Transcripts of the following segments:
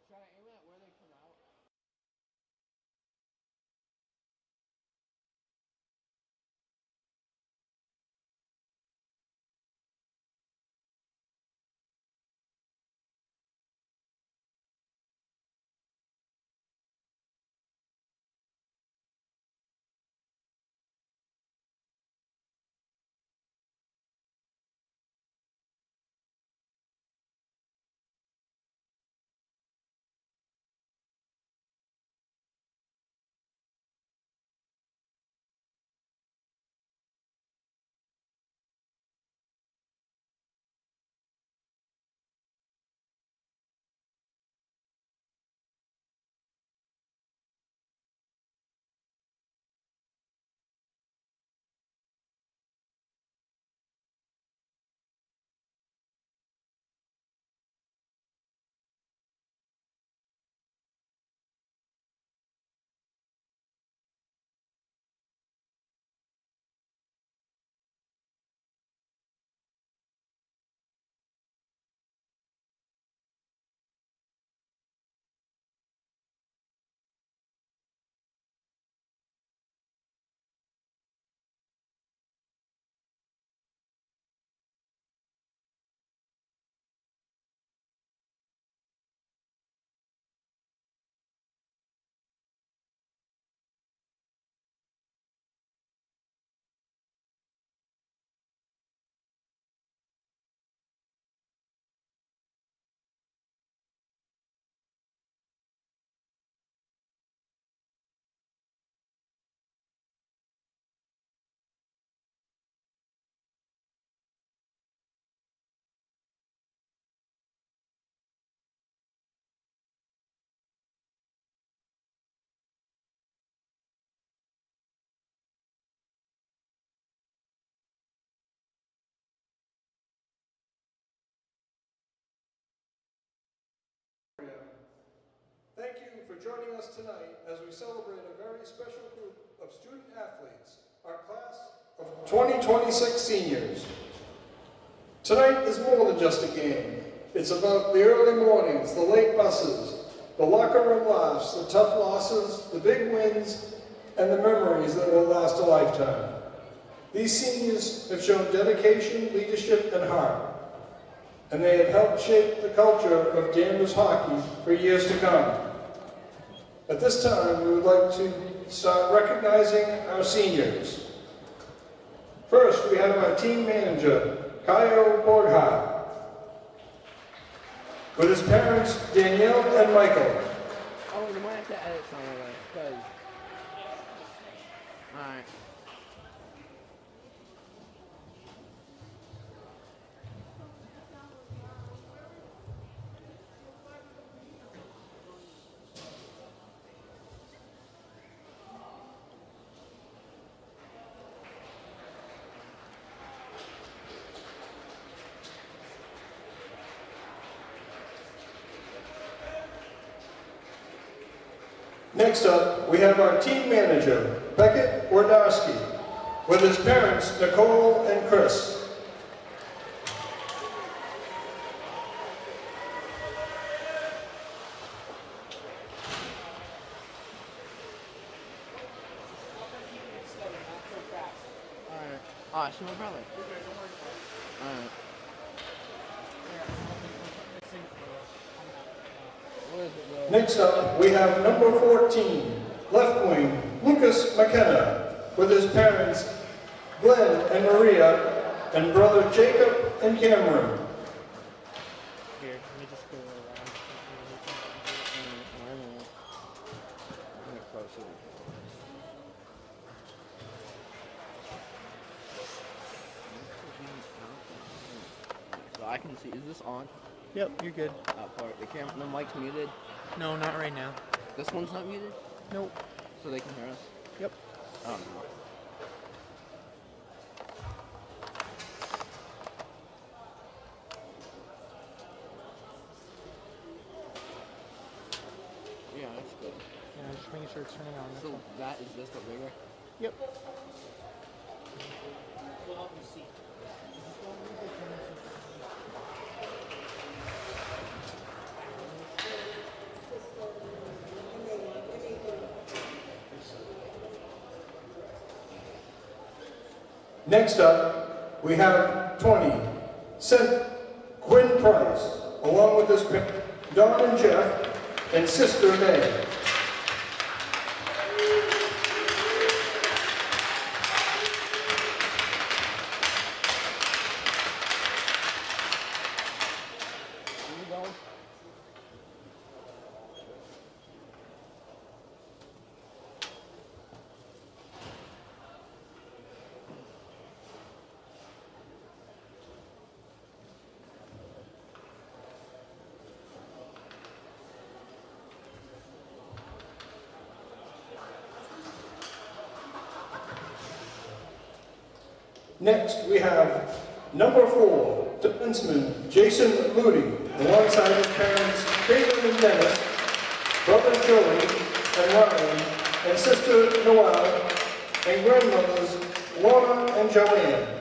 Should I aim at where they come out? Thank you for joining us tonight as we celebrate a very special group of student athletes, our class of 2026 seniors. Tonight is more than just a game. It's about the early mornings, the late buses, the locker room laughs, the tough losses, the big wins, and the memories that will last a lifetime. These seniors have shown dedication, leadership, and heart, and they have helped shape the culture of Danvers hockey for years to come. At this time, we would like to start recognizing our seniors. First, we have our team manager, Kyle Borghardt, with his parents, Danielle and Michael. Oh, you might have to edit some of it, because... Alright. Next up, we have our team manager, Beckett Wardowski, with his parents, Nicole and Chris. Alright. Oh, she's my brother. Alright. What is it, though? Next up, we have number 14, left wing, Lucas McKenna, with his parents, Glenn and Maria, and brother Jacob and Cameron. Here, let me just go around. Let me close it. So I can see, is this on? Yep, you're good. That part. The camera, the mic's muted. No, not right now. This one's not muted? Nope. So they can hear us? Yep. I don't know. Yeah, that's good. Yeah, just making sure it's turning on. So that is this, but bigger? Yep. We'll help you see. Next up, we have 20, Quinn Price, along with his parents, Don and Jeff, and sister May. Next, we have number 4, defenseman Jason Moody, alongside his parents Caitlin and Dennis, brother Joey and Ryan, and sister Noelle, and grandmothers Laura and Joanne.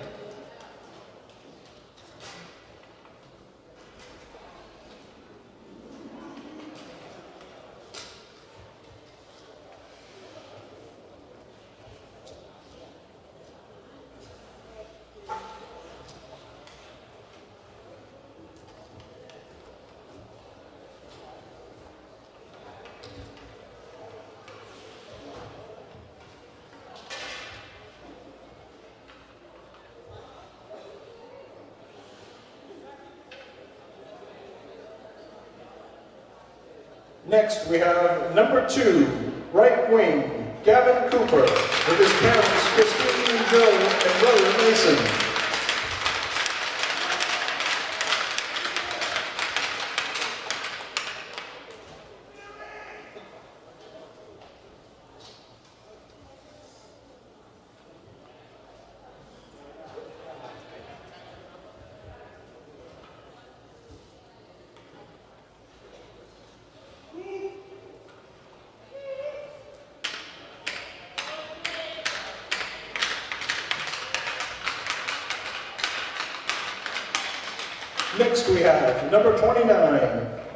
Next, we have number 2, right wing, Gavin Cooper, with his parents, Christine and Joe, and brother Mason. Next we have number 29,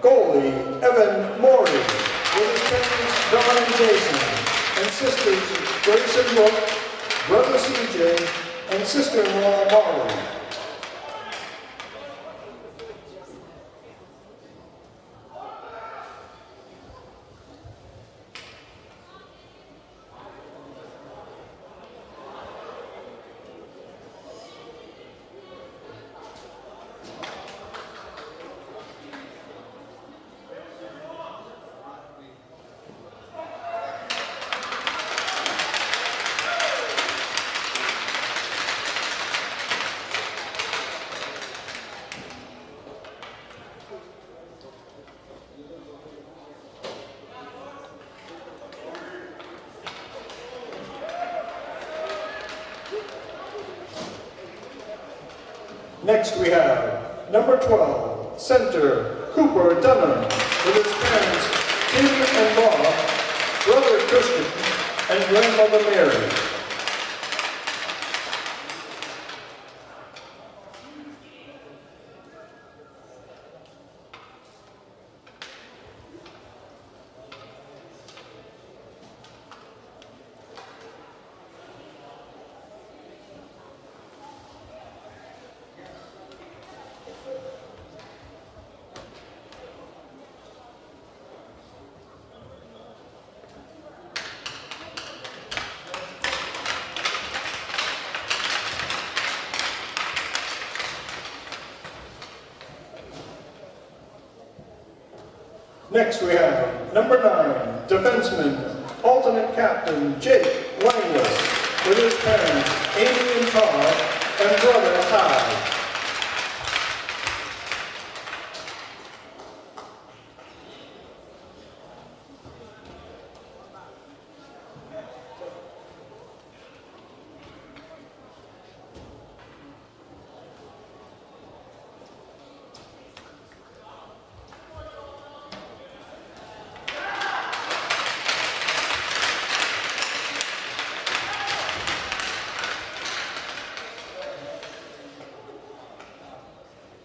goalie Evan Morey, with his parents Don and Jason, and sisters Grace and Brooke, brother CJ, and sister-in-law Marley. Next we have number 12, center Cooper Dunham, with his parents Tim and Bob, brother Christian, and grandmother Mary. Next we have number 9, defenseman, alternate captain Jake Langless, with his parents Amy and Todd, and brother Ty.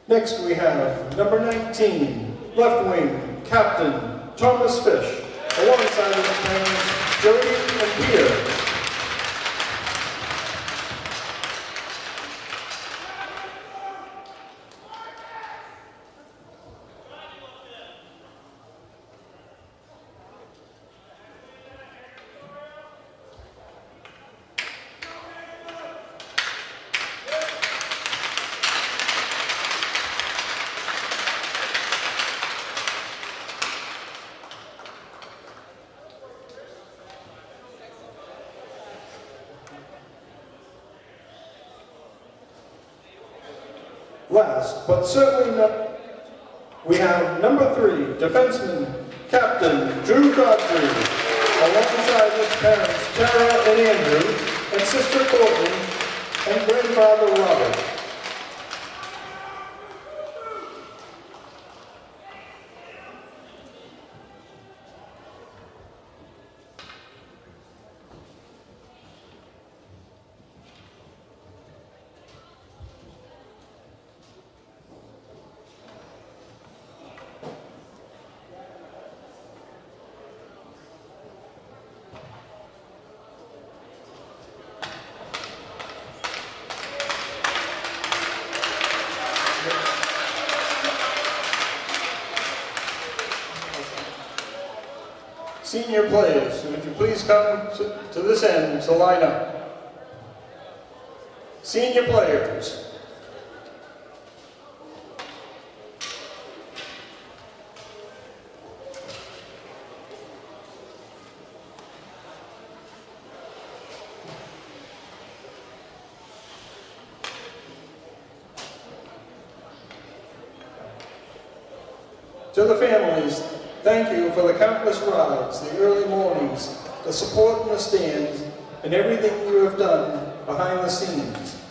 Next we have number 19, left wing, captain Thomas Fish, alongside his parents Jody and Peter. Last, but certainly not, we have number 3, defenseman, Captain Drew Godfrey, alongside his parents Tara and Andrew, and sister Courtney, and grandfather Robert. Senior players, would you please come to this end to line up? Senior players. To the families, thank you for the countless rides, the early mornings, the support in the stands, and everything you have done behind the scenes.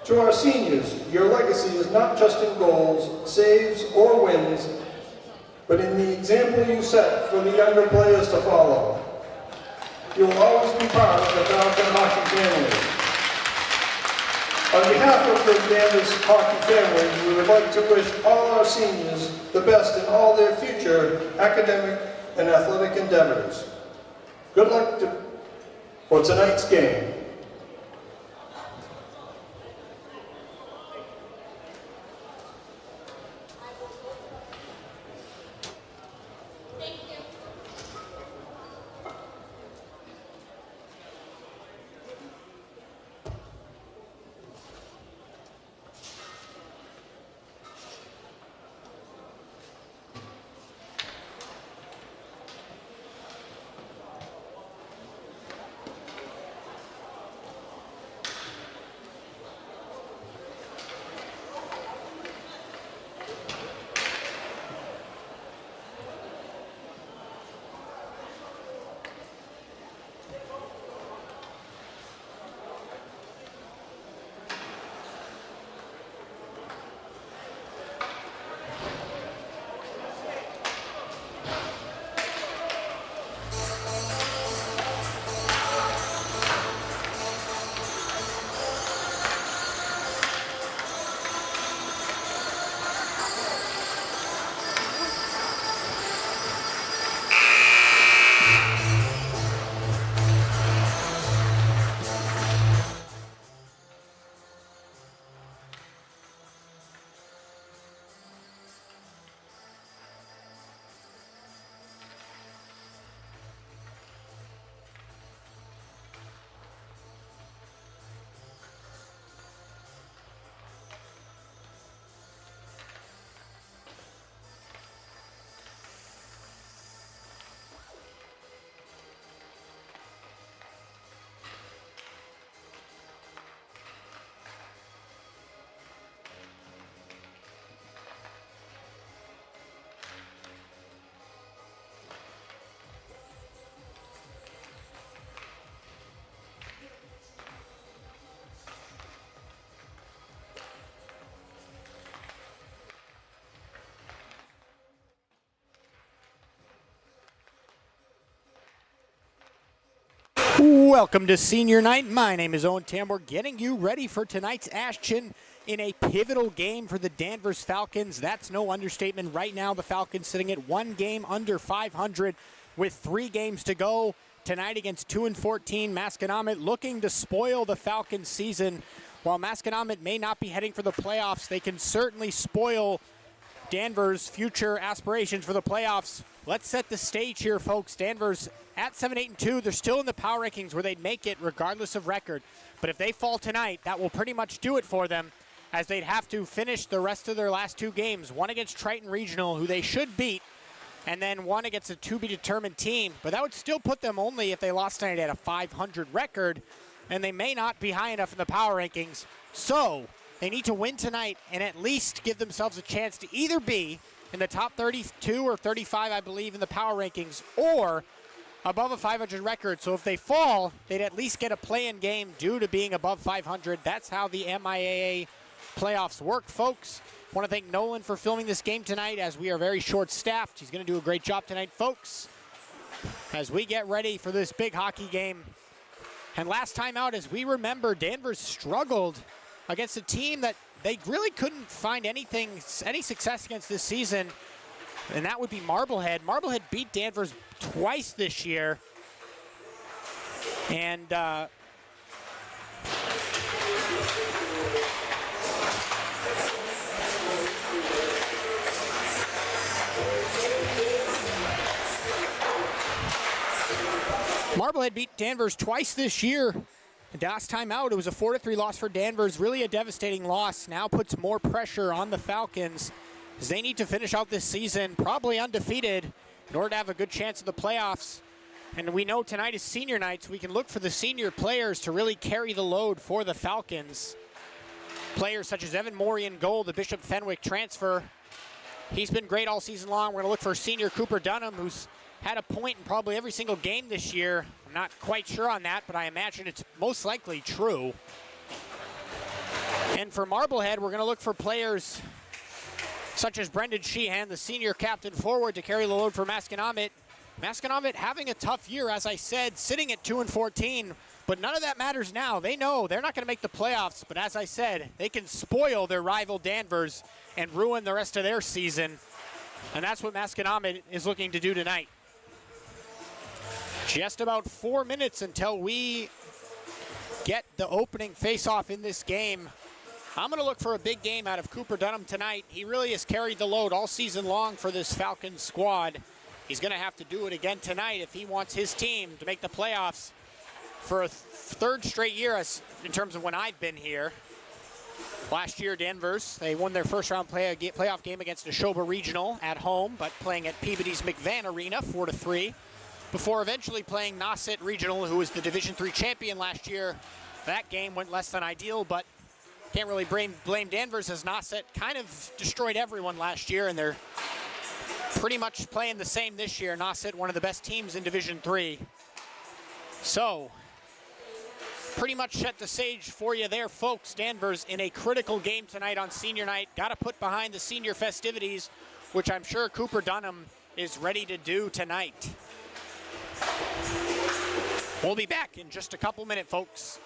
To our seniors, your legacy is not just in goals, saves, or wins, but in the example you set for the younger players to follow. You will always be part of the Falcon hockey family. On behalf of the Danvers hockey family, we would like to wish all our seniors the best in all their future academic and athletic endeavors. Good luck for tonight's game. Welcome to Senior Night. My name is Owen Tam. We're getting you ready for tonight's action in a pivotal game for the Danvers Falcons. That's no understatement. Right now, the Falcons sitting at 1 game under 500 with 3 games to go. Tonight against 2-14, Masconomet looking to spoil the Falcons' season. While Masconomet may not be heading for the playoffs, they can certainly spoil Danvers' future aspirations for the playoffs. Let's set the stage here, folks. Danvers at 7-8-2. They're still in the power rankings where they'd make it regardless of record. But if they fall tonight, that will pretty much do it for them, as they'd have to finish the rest of their last 2 games. One against Triton Regional, who they should beat, and then one against a to-be-determined team. But that would still put them only, if they lost tonight, at a 500 record, and they may not be high enough in the power rankings. So They need to win tonight and at least give themselves a chance to either be in the top 32 or 35, I believe, in the power rankings, or above a 500 record. So if they fall, they'd at least get a play-in game due to being above 500. That's how the MIAA playoffs work, folks. Want to thank Nolan for filming this game tonight, as we are very short-staffed. He's going to do a great job tonight, folks, as we get ready for this big hockey game. And last time out, as we remember, Danvers struggled against a team that they really couldn't find any success against this season, and that would be Marblehead. Marblehead beat Danvers twice this year, and Marblehead beat Danvers twice this year. And last time out, it was a 4-3 loss for Danvers. Really a devastating loss. Now puts more pressure on the Falcons, as they need to finish out this season probably undefeated in order to have a good chance at the playoffs. And we know tonight is senior night, so we can look for the senior players to really carry the load for the Falcons. Players such as Evan Morey in goal, the Bishop Fenwick transfer. He's been great all season long. We're going to look for senior Cooper Dunham, who's had a point in probably every single game this year. I'm not quite sure on that, but I imagine it's most likely true. And for Marblehead, we're going to look for players such as Brendan Sheehan, the senior captain forward, to carry the load for Masconomet. Masconomet having a tough year, as I said, sitting at 2-14, but none of that matters now. They know they're not going to make the playoffs, but as I said, they can spoil their rival Danvers and ruin the rest of their season, and that's what Masconomet is looking to do tonight. Just about 4 minutes until we get the opening face-off in this game. I'm going to look for a big game out of Cooper Dunham tonight. He really has carried the load all season long for this Falcons squad. He's going to have to do it again tonight if he wants his team to make the playoffs for a third straight year in terms of when I've been here. Last year, Danvers, they won their first round playoff game against Neshoba Regional at home, but playing at Peabody's McVan Arena 4-3. Before eventually playing Nauset Regional, who was the Division III champion last year. That game went less than ideal, but can't really blame Danvers, as Nauset kind of destroyed everyone last year, and they're pretty much playing the same this year. Nauset, one of the best teams in Division III. So, pretty much set the stage for you there, folks. Danvers in a critical game tonight on senior night. Got to put behind the senior festivities, which I'm sure Cooper Dunham is ready to do tonight. We'll be back in just a couple minutes, folks.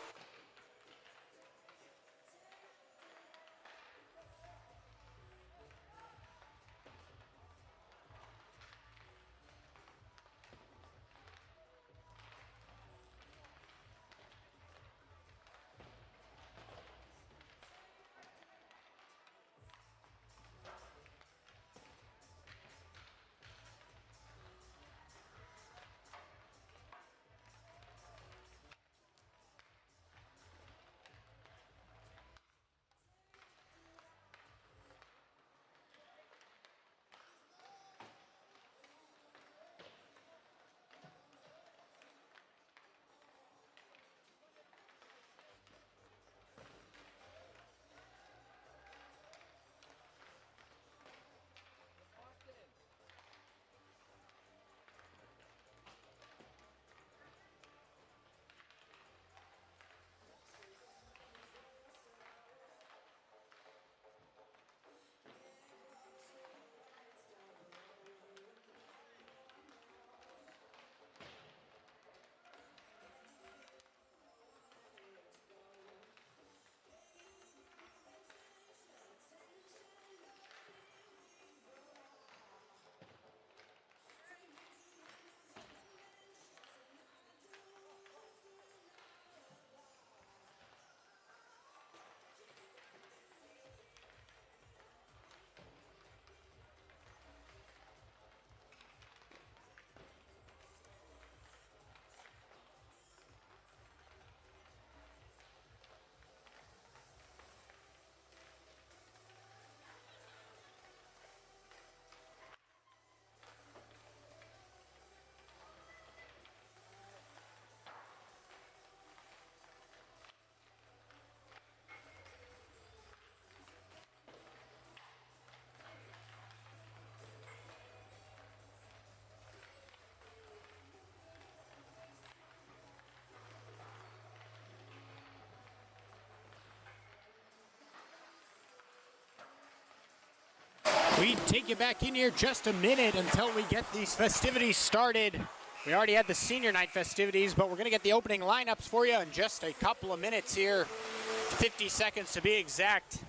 We take you back in here just a minute until we get these festivities started. We already had the senior night festivities, but we're going to get the opening lineups for you in just a couple of minutes here, 50 seconds to be exact.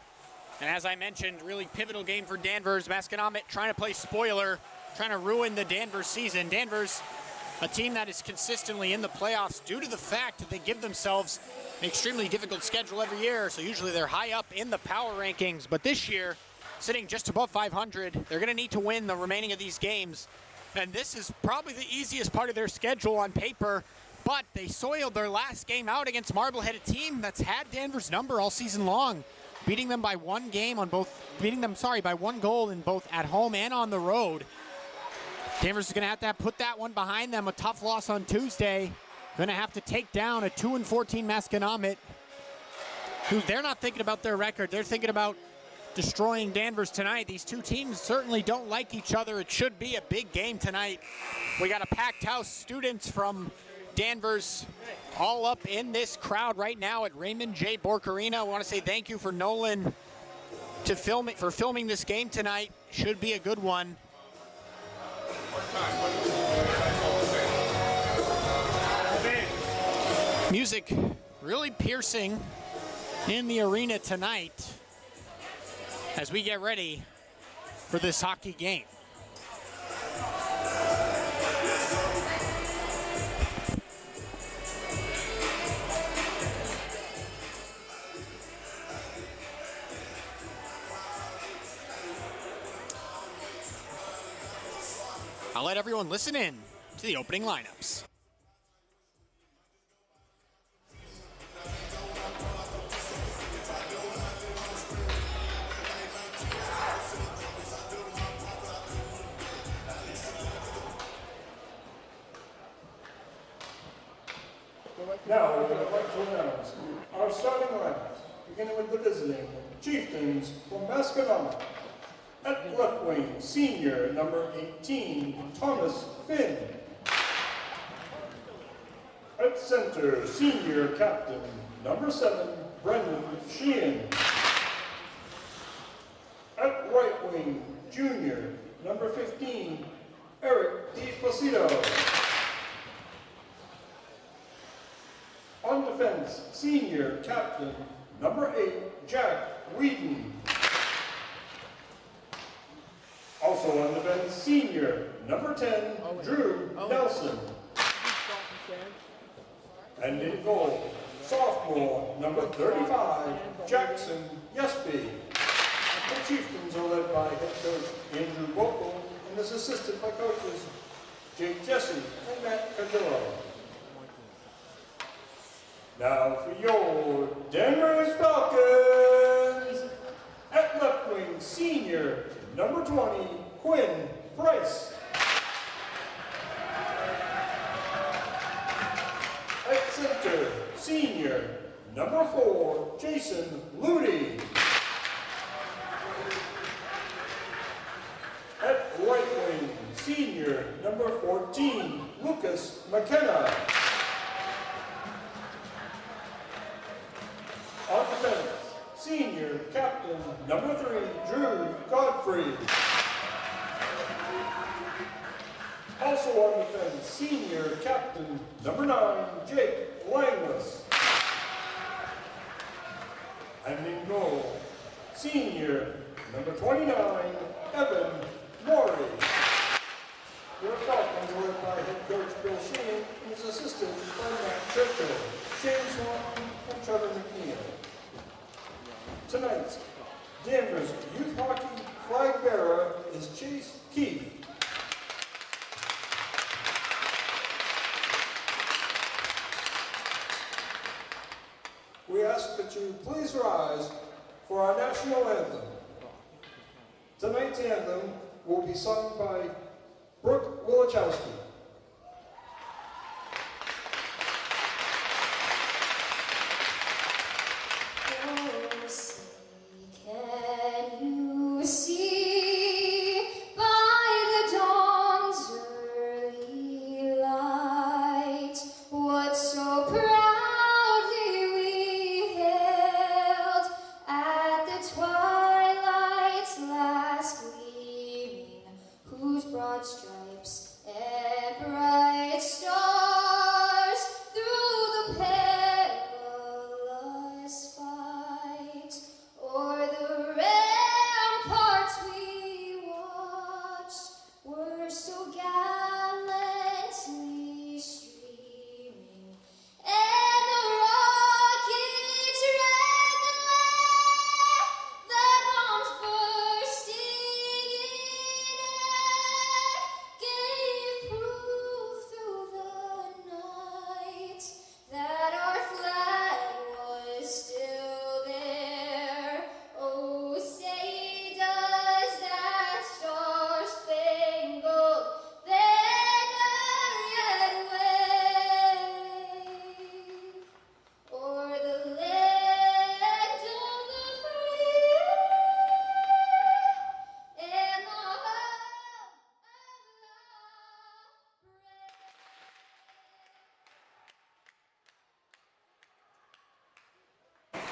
And as I mentioned, really pivotal game for Danvers. Masconomet trying to play spoiler, trying to ruin the Danvers season. Danvers, a team that is consistently in the playoffs due to the fact that they give themselves an extremely difficult schedule every year, so usually they're high up in the power rankings. But this year, sitting just above 500, they're going to need to win the remaining of these games. And this is probably the easiest part of their schedule on paper, but they soiled their last game out against Marblehead, a team that's had Danvers' number all season long, beating them by one goal in both at home and on the road. Danvers is going to have to put that one behind them, a tough loss on Tuesday. Going to have to take down a 2-14 Masconomet, who they're not thinking about their record. They're thinking about destroying Danvers tonight. These two teams certainly don't like each other. It should be a big game tonight. We got a packed house, students from Danvers all up in this crowd right now at Raymond J. Bork Arena. I want to say thank you for Nolan for filming this game tonight. Should be a good one. Music really piercing in the arena tonight as we get ready for this hockey game. I'll let everyone listen in to the opening lineups. Now, we would like to announce our starting lineups, beginning with the visiting Chieftains from Masconomet. At left wing, senior number 18, Thomas Finn. At center, senior captain number 7, Brendan Sheehan. At right wing, junior number 15, Eric DiPlacido. On defense, senior captain number 8, Jack Whedon. Also on defense, senior number 10, Drew Nelson. And in goal, sophomore number 35, Jackson Yesby. The Chieftains are led by head coach Andrew Vocal and is assisted by coaches Jake Jesse and Matt Cadillo. Now for your Danvers Falcons, at left wing, senior number 20, Quinn Price. At center, senior number 4, Jason Ludy. At right wing, senior number 14, Lucas McKenna. On defense, senior captain number 3, Drew Godfrey. Also on defense, senior captain number 9, Jake Langless. And in goal, senior number 29, Evan Morey. Your Falcons are led by head coach Bill Sheehan and is assisted by Matt Churchill, Shane Swanton, and Trevor McNeil. Tonight, Danvers youth hockey flag bearer is Chase Keefe. We ask that you please rise for our national anthem. Tonight's anthem will be sung by Brooke Wilichowski. Twilight's last gleam.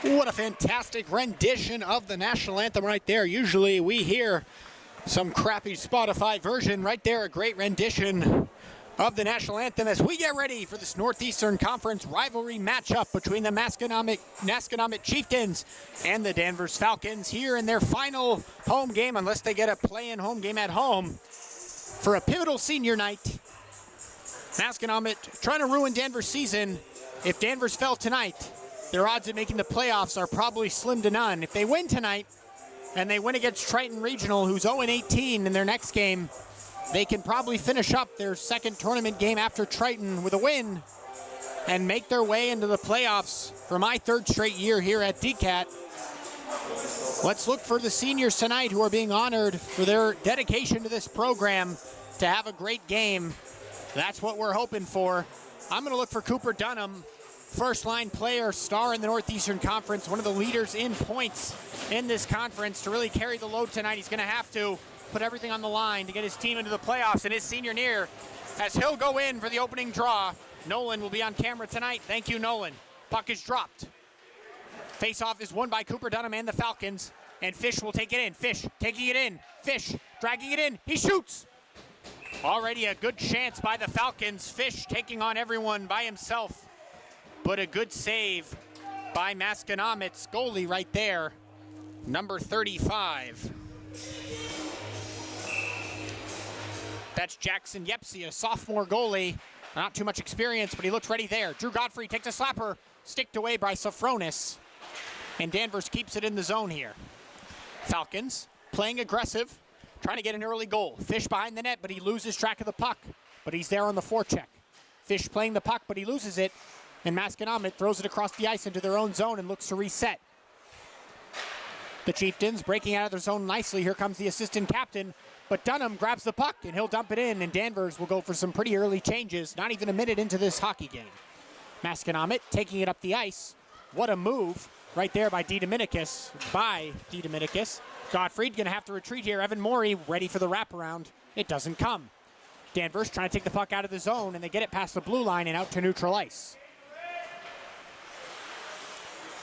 What a fantastic rendition of the national anthem right there. Usually we hear some crappy Spotify version. Right there, a great rendition of the national anthem as we get ready for this Northeastern Conference rivalry matchup between the Masconomet Chieftains and the Danvers Falcons here in their final home game, unless they get a play-in home game at home for a pivotal senior night. Masconomet trying to ruin Danvers' season. If Danvers fell tonight, their odds of making the playoffs are probably slim to none. If they win tonight, and they win against Triton Regional, who's 0-18 in their next game, they can probably finish up their second tournament game after Triton with a win and make their way into the playoffs for my third straight year here at DCAT. Let's look for the seniors tonight who are being honored for their dedication to this program to have a great game. That's what we're hoping for. I'm going to look for Cooper Dunham, first-line player, star in the Northeastern Conference, one of the leaders in points in this conference. To really carry the load tonight, he's going to have to put everything on the line to get his team into the playoffs in his senior year, as he'll go in for the opening draw. Nolan will be on camera tonight. Thank you, Nolan. Puck is dropped. Face-off is won by Cooper Dunham and the Falcons, and Fish will take it in. Fish taking it in. Fish dragging it in. He shoots. Already a good chance by the Falcons. Fish taking on everyone by himself, but a good save by Masconomet's goalie right there, number 35. That's Jackson Yepsey, a sophomore goalie. Not too much experience, but he looks ready there. Drew Godfrey takes a slapper, sticked away by Sophronis, and Danvers keeps it in the zone here. Falcons playing aggressive, trying to get an early goal. Fish behind the net, but he loses track of the puck, but he's there on the forecheck. Fish playing the puck, but he loses it, and Masconomet throws it across the ice into their own zone and looks to reset. The Chieftains breaking out of their zone nicely. Here comes the assistant captain, but Dunham grabs the puck and he'll dump it in, and Danvers will go for some pretty early changes, not even a minute into this hockey game. Masconomet taking it up the ice. What a move right there by D. Dominicus. Gottfried gonna have to retreat here. Evan Morey ready for the wraparound. It doesn't come. Danvers trying to take the puck out of the zone, and they get it past the blue line and out to neutral ice.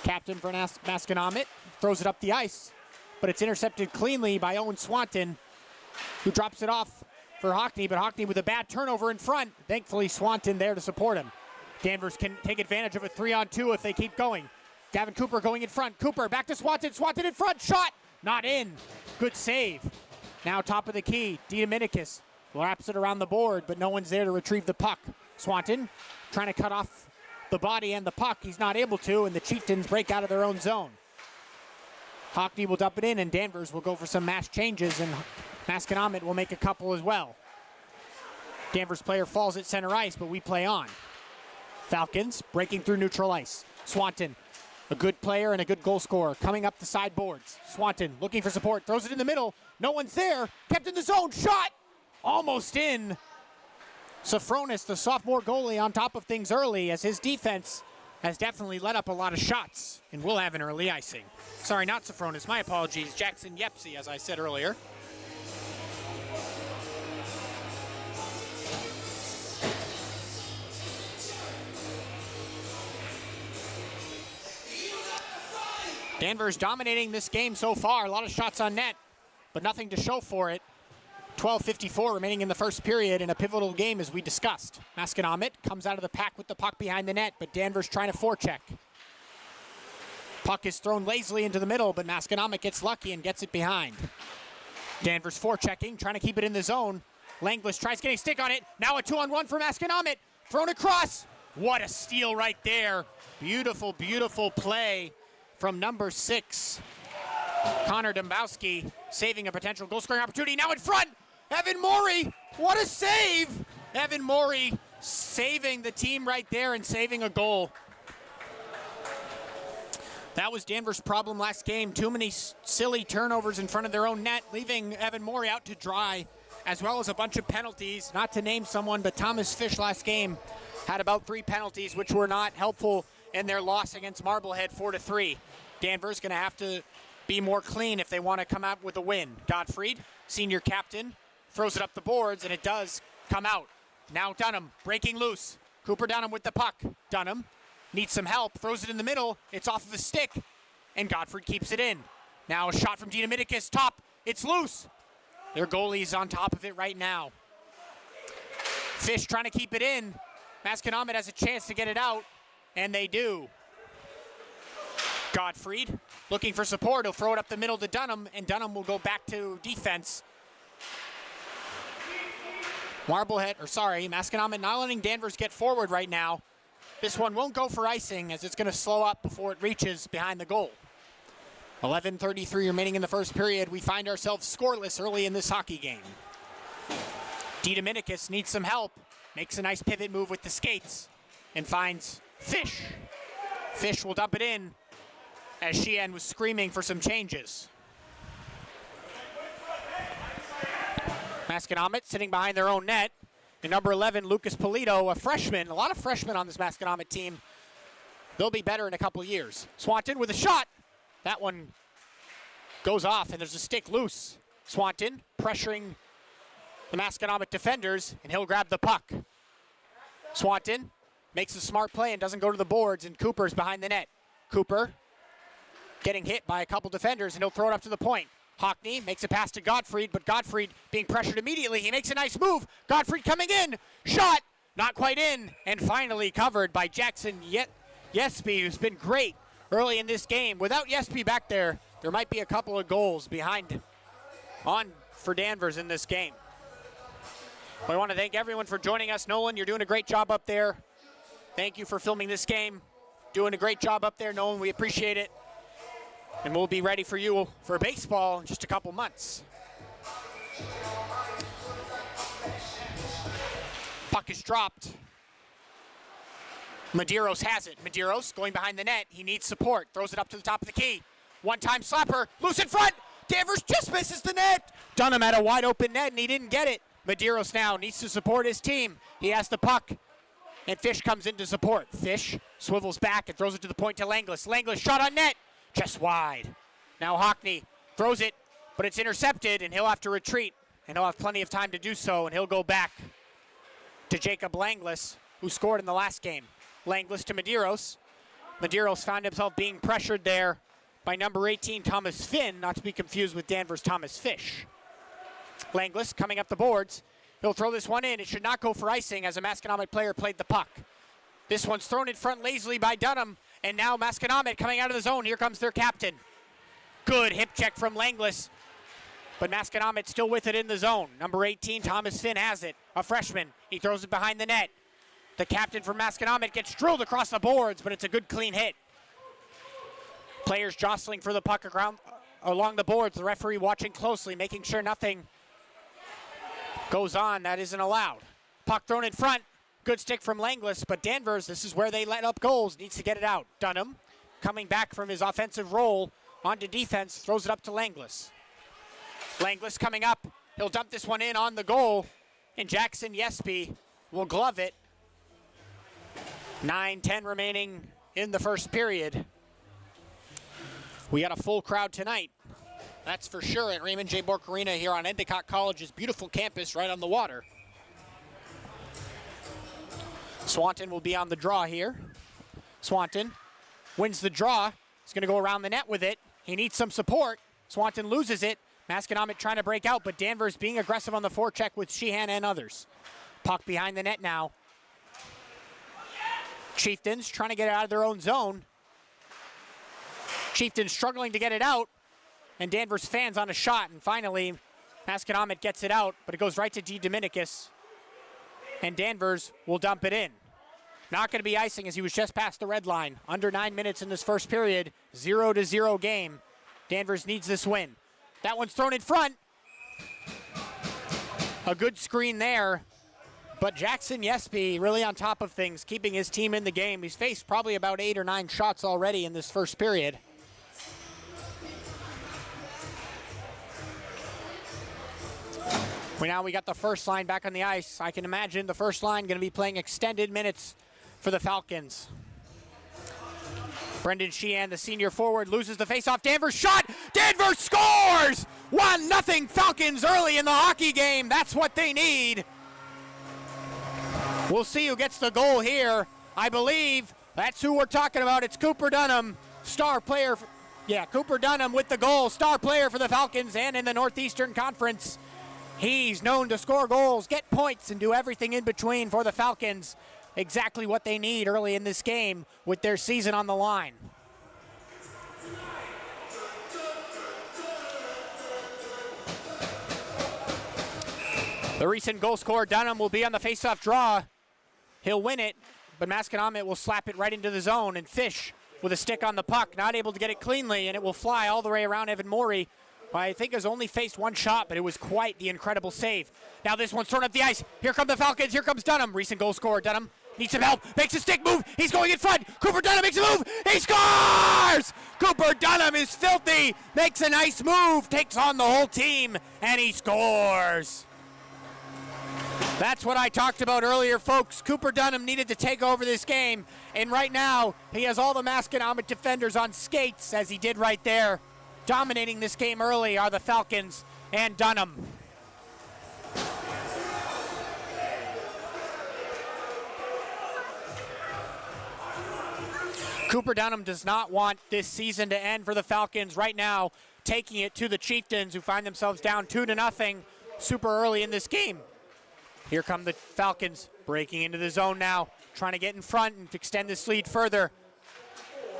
Captain for Masconomet throws it up the ice, but it's intercepted cleanly by Owen Swanton, who drops it off for Hockney, but Hockney with a bad turnover in front. Thankfully, Swanton there to support him. Danvers can take advantage of a 3-on-2 if they keep going. Gavin Cooper going in front. Cooper back to Swanton. Swanton in front. Shot. Not in. Good save. Now top of the key. D. Dominicus wraps it around the board, but no one's there to retrieve the puck. Swanton trying to cut off the body and the puck. He's not able to, and the Chieftains break out of their own zone. Hockney will dump it in, and Danvers will go for some mass changes, and Masconomet will make a couple as well. Danvers player falls at center ice, but we play on. Falcons breaking through neutral ice. Swanton, a good player and a good goal scorer, coming up the side boards. Swanton looking for support, throws it in the middle. No one's there. Kept in the zone. Shot! Almost in. Sophronis, the sophomore goalie, on top of things early, as his defense has definitely let up a lot of shots, and will have an early icing. Sorry, not Sophronis. My apologies. Jackson Yepsey, as I said earlier. Danvers dominating this game so far. A lot of shots on net, but nothing to show for it. 12:54 remaining in the first period in a pivotal game, as we discussed. Masconomet comes out of the pack with the puck behind the net, but Danvers trying to forecheck. Puck is thrown lazily into the middle, but Masconomet gets lucky and gets it behind. Danvers forechecking, trying to keep it in the zone. Langlis tries getting a stick on it. Now a 2-on-1 for Masconomet. Thrown across. What a steal right there. Beautiful, beautiful play from number 6, Connor Dombowski, saving a potential goal-scoring opportunity. Now in front, Evan Morey. What a save! Evan Morey saving the team right there and saving a goal. That was Danvers' problem last game. Too many silly turnovers in front of their own net, leaving Evan Morey out to dry, as well as a bunch of penalties. Not to name someone, but Thomas Fish last game had about 3 penalties, which were not helpful in their loss against Marblehead 4-3. Danvers gonna have to be more clean if they want to come out with a win. Gottfried, senior captain, throws it up the boards, and it does come out. Now Dunham breaking loose. Cooper Dunham with the puck. Dunham needs some help, throws it in the middle. It's off of a stick, and Gottfried keeps it in. Now a shot from DeDominicis, top, it's loose. Their goalie's on top of it right now. Fish trying to keep it in. Masconomet has a chance to get it out, and they do. Gottfried looking for support. He'll throw it up the middle to Dunham, and Dunham will go back to defense. Masconomet not letting Danvers get forward right now. This one won't go for icing as it's going to slow up before it reaches behind the goal. 11:33 remaining in the first period. We find ourselves scoreless early in this hockey game. DeDominicis needs some help. Makes a nice pivot move with the skates and finds Fish. Fish will dump it in as Sheehan was screaming for some changes. Masconomet sitting behind their own net. And number 11, Lucas Polito, a freshman. A lot of freshmen on this Masconomet team. They'll be better in a couple years. Swanton with a shot. That one goes off, and there's a stick loose. Swanton pressuring the Masconomet defenders, and he'll grab the puck. Swanton makes a smart play and doesn't go to the boards, and Cooper's behind the net. Cooper getting hit by a couple defenders, and he'll throw it up to the point. Hockney makes a pass to Gottfried, but Gottfried being pressured immediately. He makes a nice move. Gottfried coming in. Shot. Not quite in. And finally covered by Jackson Yesby, who's been great early in this game. Without Yesby back there, there might be a couple of goals behind on for Danvers in this game. I want to thank everyone for joining us. Nolan, you're doing a great job up there. Thank you for filming this game. Doing a great job up there, Nolan. We appreciate it. And we'll be ready for you for baseball in just a couple months. Puck is dropped. Medeiros has it. Medeiros going behind the net. He needs support. Throws it up to the top of the key. One-time slapper. Loose in front. Danvers just misses the net. Dunham had a wide open net and he didn't get it. Medeiros now needs to support his team. He has the puck. And Fish comes in to support. Fish swivels back and throws it to the point to Langlis. Langlis shot on net. Just wide. Now Hockney throws it, but it's intercepted, and he'll have to retreat, and he'll have plenty of time to do so, and he'll go back to Jacob Langlis, who scored in the last game. Langlis to Medeiros. Medeiros found himself being pressured there by number 18, Thomas Finn, not to be confused with Danvers' Thomas Fish. Langlis coming up the boards. He'll throw this one in. It should not go for icing as a Masconomet player played the puck. This one's thrown in front lazily by Dunham. And now Masconomet coming out of the zone. Here comes their captain. Good hip check from Langlis. But Masconomet still with it in the zone. Number 18, Thomas Finn has it. A freshman. He throws it behind the net. The captain for Masconomet gets drilled across the boards, but it's a good clean hit. Players jostling for the puck along the boards. The referee watching closely, making sure nothing goes on that isn't allowed. Puck thrown in front. Good stick from Langlis, but Danvers, this is where they let up goals, needs to get it out. Dunham, coming back from his offensive role onto defense, throws it up to Langlis. Langlis coming up, he'll dump this one in on the goal, and Jackson Yesby will glove it. 9:10 remaining in the first period. We got a full crowd tonight, that's for sure, at Raymond J. Bork Arena here on Endicott College's beautiful campus right on the water. Swanton will be on the draw here. Swanton wins the draw. He's going to go around the net with it. He needs some support. Swanton loses it. Masconomet trying to break out, but Danvers being aggressive on the forecheck with Sheehan and others. Puck behind the net now. Chieftains trying to get it out of their own zone. Chieftains struggling to get it out, and Danvers fans on a shot, and finally Masconomet gets it out, but it goes right to DeDominicis. And Danvers will dump it in. Not going to be icing as he was just past the red line. Under 9 minutes in this first period, 0-0 game. Danvers needs this win. That one's thrown in front. A good screen there. But Jackson Yesby really on top of things, keeping his team in the game. He's faced probably about 8 or 9 shots already in this first period. We got the first line back on the ice. I can imagine the first line going to be playing extended minutes for the Falcons. Brendan Sheehan, the senior forward, loses the faceoff. Danvers shot. Danvers scores! 1-0 Falcons early in the hockey game. That's what they need. We'll see who gets the goal here. I believe that's who we're talking about. It's Cooper Dunham, star player Yeah, Cooper Dunham with the goal, star player for the Falcons and in the Northeastern Conference. He's known to score goals, get points, and do everything in between for the Falcons. Exactly what they need early in this game with their season on the line. The recent goal scorer, Dunham, will be on the faceoff draw. He'll win it, but Masconomet will slap it right into the zone, and Fish with a stick on the puck, not able to get it cleanly, and it will fly all the way around Evan Morey. I think has only faced one shot, but it was quite the incredible save. Now this one's thrown up the ice. Here come the Falcons. Here comes Dunham. Recent goal scorer, Dunham needs some help. Makes a stick move. He's going in front. Cooper Dunham makes a move. He scores! Cooper Dunham is filthy. Makes a nice move. Takes on the whole team, and he scores. That's what I talked about earlier, folks. Cooper Dunham needed to take over this game, and right now he has all the Masconomet defenders on skates, as he did right there. Dominating this game early are the Falcons and Dunham. Cooper Dunham does not want this season to end for the Falcons right now, taking it to the Chieftains, who find themselves down 2-0 super early in this game. Here come the Falcons, breaking into the zone now, trying to get in front and extend this lead further.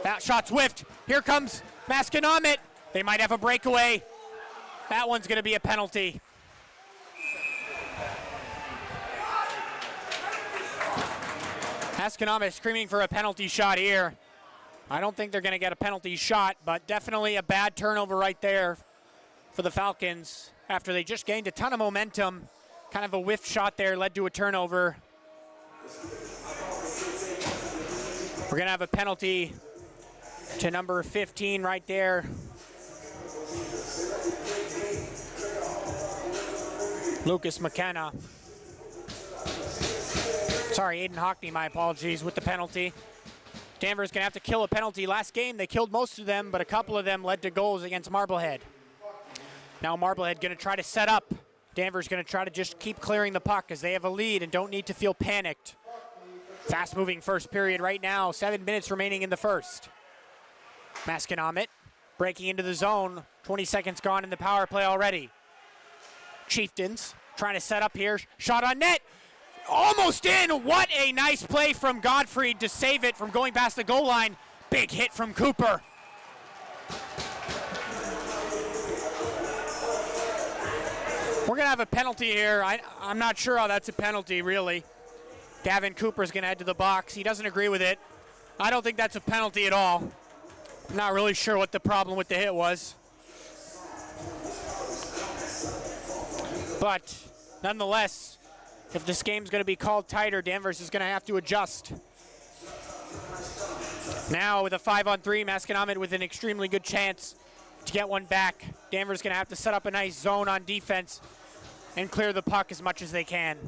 That shot's whiffed. Here comes Masconomet. They might have a breakaway. That one's going to be a penalty. Masconomet screaming for a penalty shot here. I don't think they're going to get a penalty shot, but definitely a bad turnover right there for the Falcons after they just gained a ton of momentum. Kind of a whiff shot there led to a turnover. We're going to have a penalty to number 15 right there. Lucas McKenna. Sorry, Aiden Hockney, my apologies, with the penalty. Danvers going to have to kill a penalty. Last game, they killed most of them, but a couple of them led to goals against Marblehead. Now Marblehead going to try to set up. Danvers going to try to just keep clearing the puck as they have a lead and don't need to feel panicked. Fast-moving first period right now. 7 minutes remaining in the first. Masconomet breaking into the zone. 20 seconds gone in the power play already. Chieftains trying to set up here. Shot on net. Almost in. What a nice play from Gottfried to save it from going past the goal line. Big hit from Cooper. We're going to have a penalty here. I'm not sure how that's a penalty, really. Gavin Cooper's going to head to the box. He doesn't agree with it. I don't think that's a penalty at all. I'm not really sure what the problem with the hit was. But nonetheless, if this game's going to be called tighter, Danvers is going to have to adjust. Now with a 5-on-3, Masconomet with an extremely good chance to get one back. Danvers is going to have to set up a nice zone on defense and clear the puck as much as they can.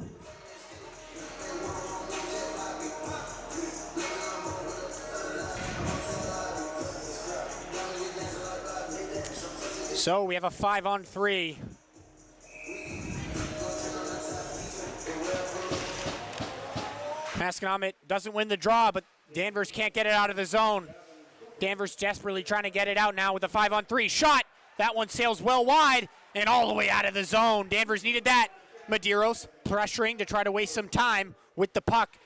So we have a 5-on-3. Masconomet doesn't win the draw, but Danvers can't get it out of the zone. Danvers desperately trying to get it out now with a 5-on-3 shot. That one sails well wide and all the way out of the zone. Danvers needed that. Medeiros pressuring to try to waste some time with the puck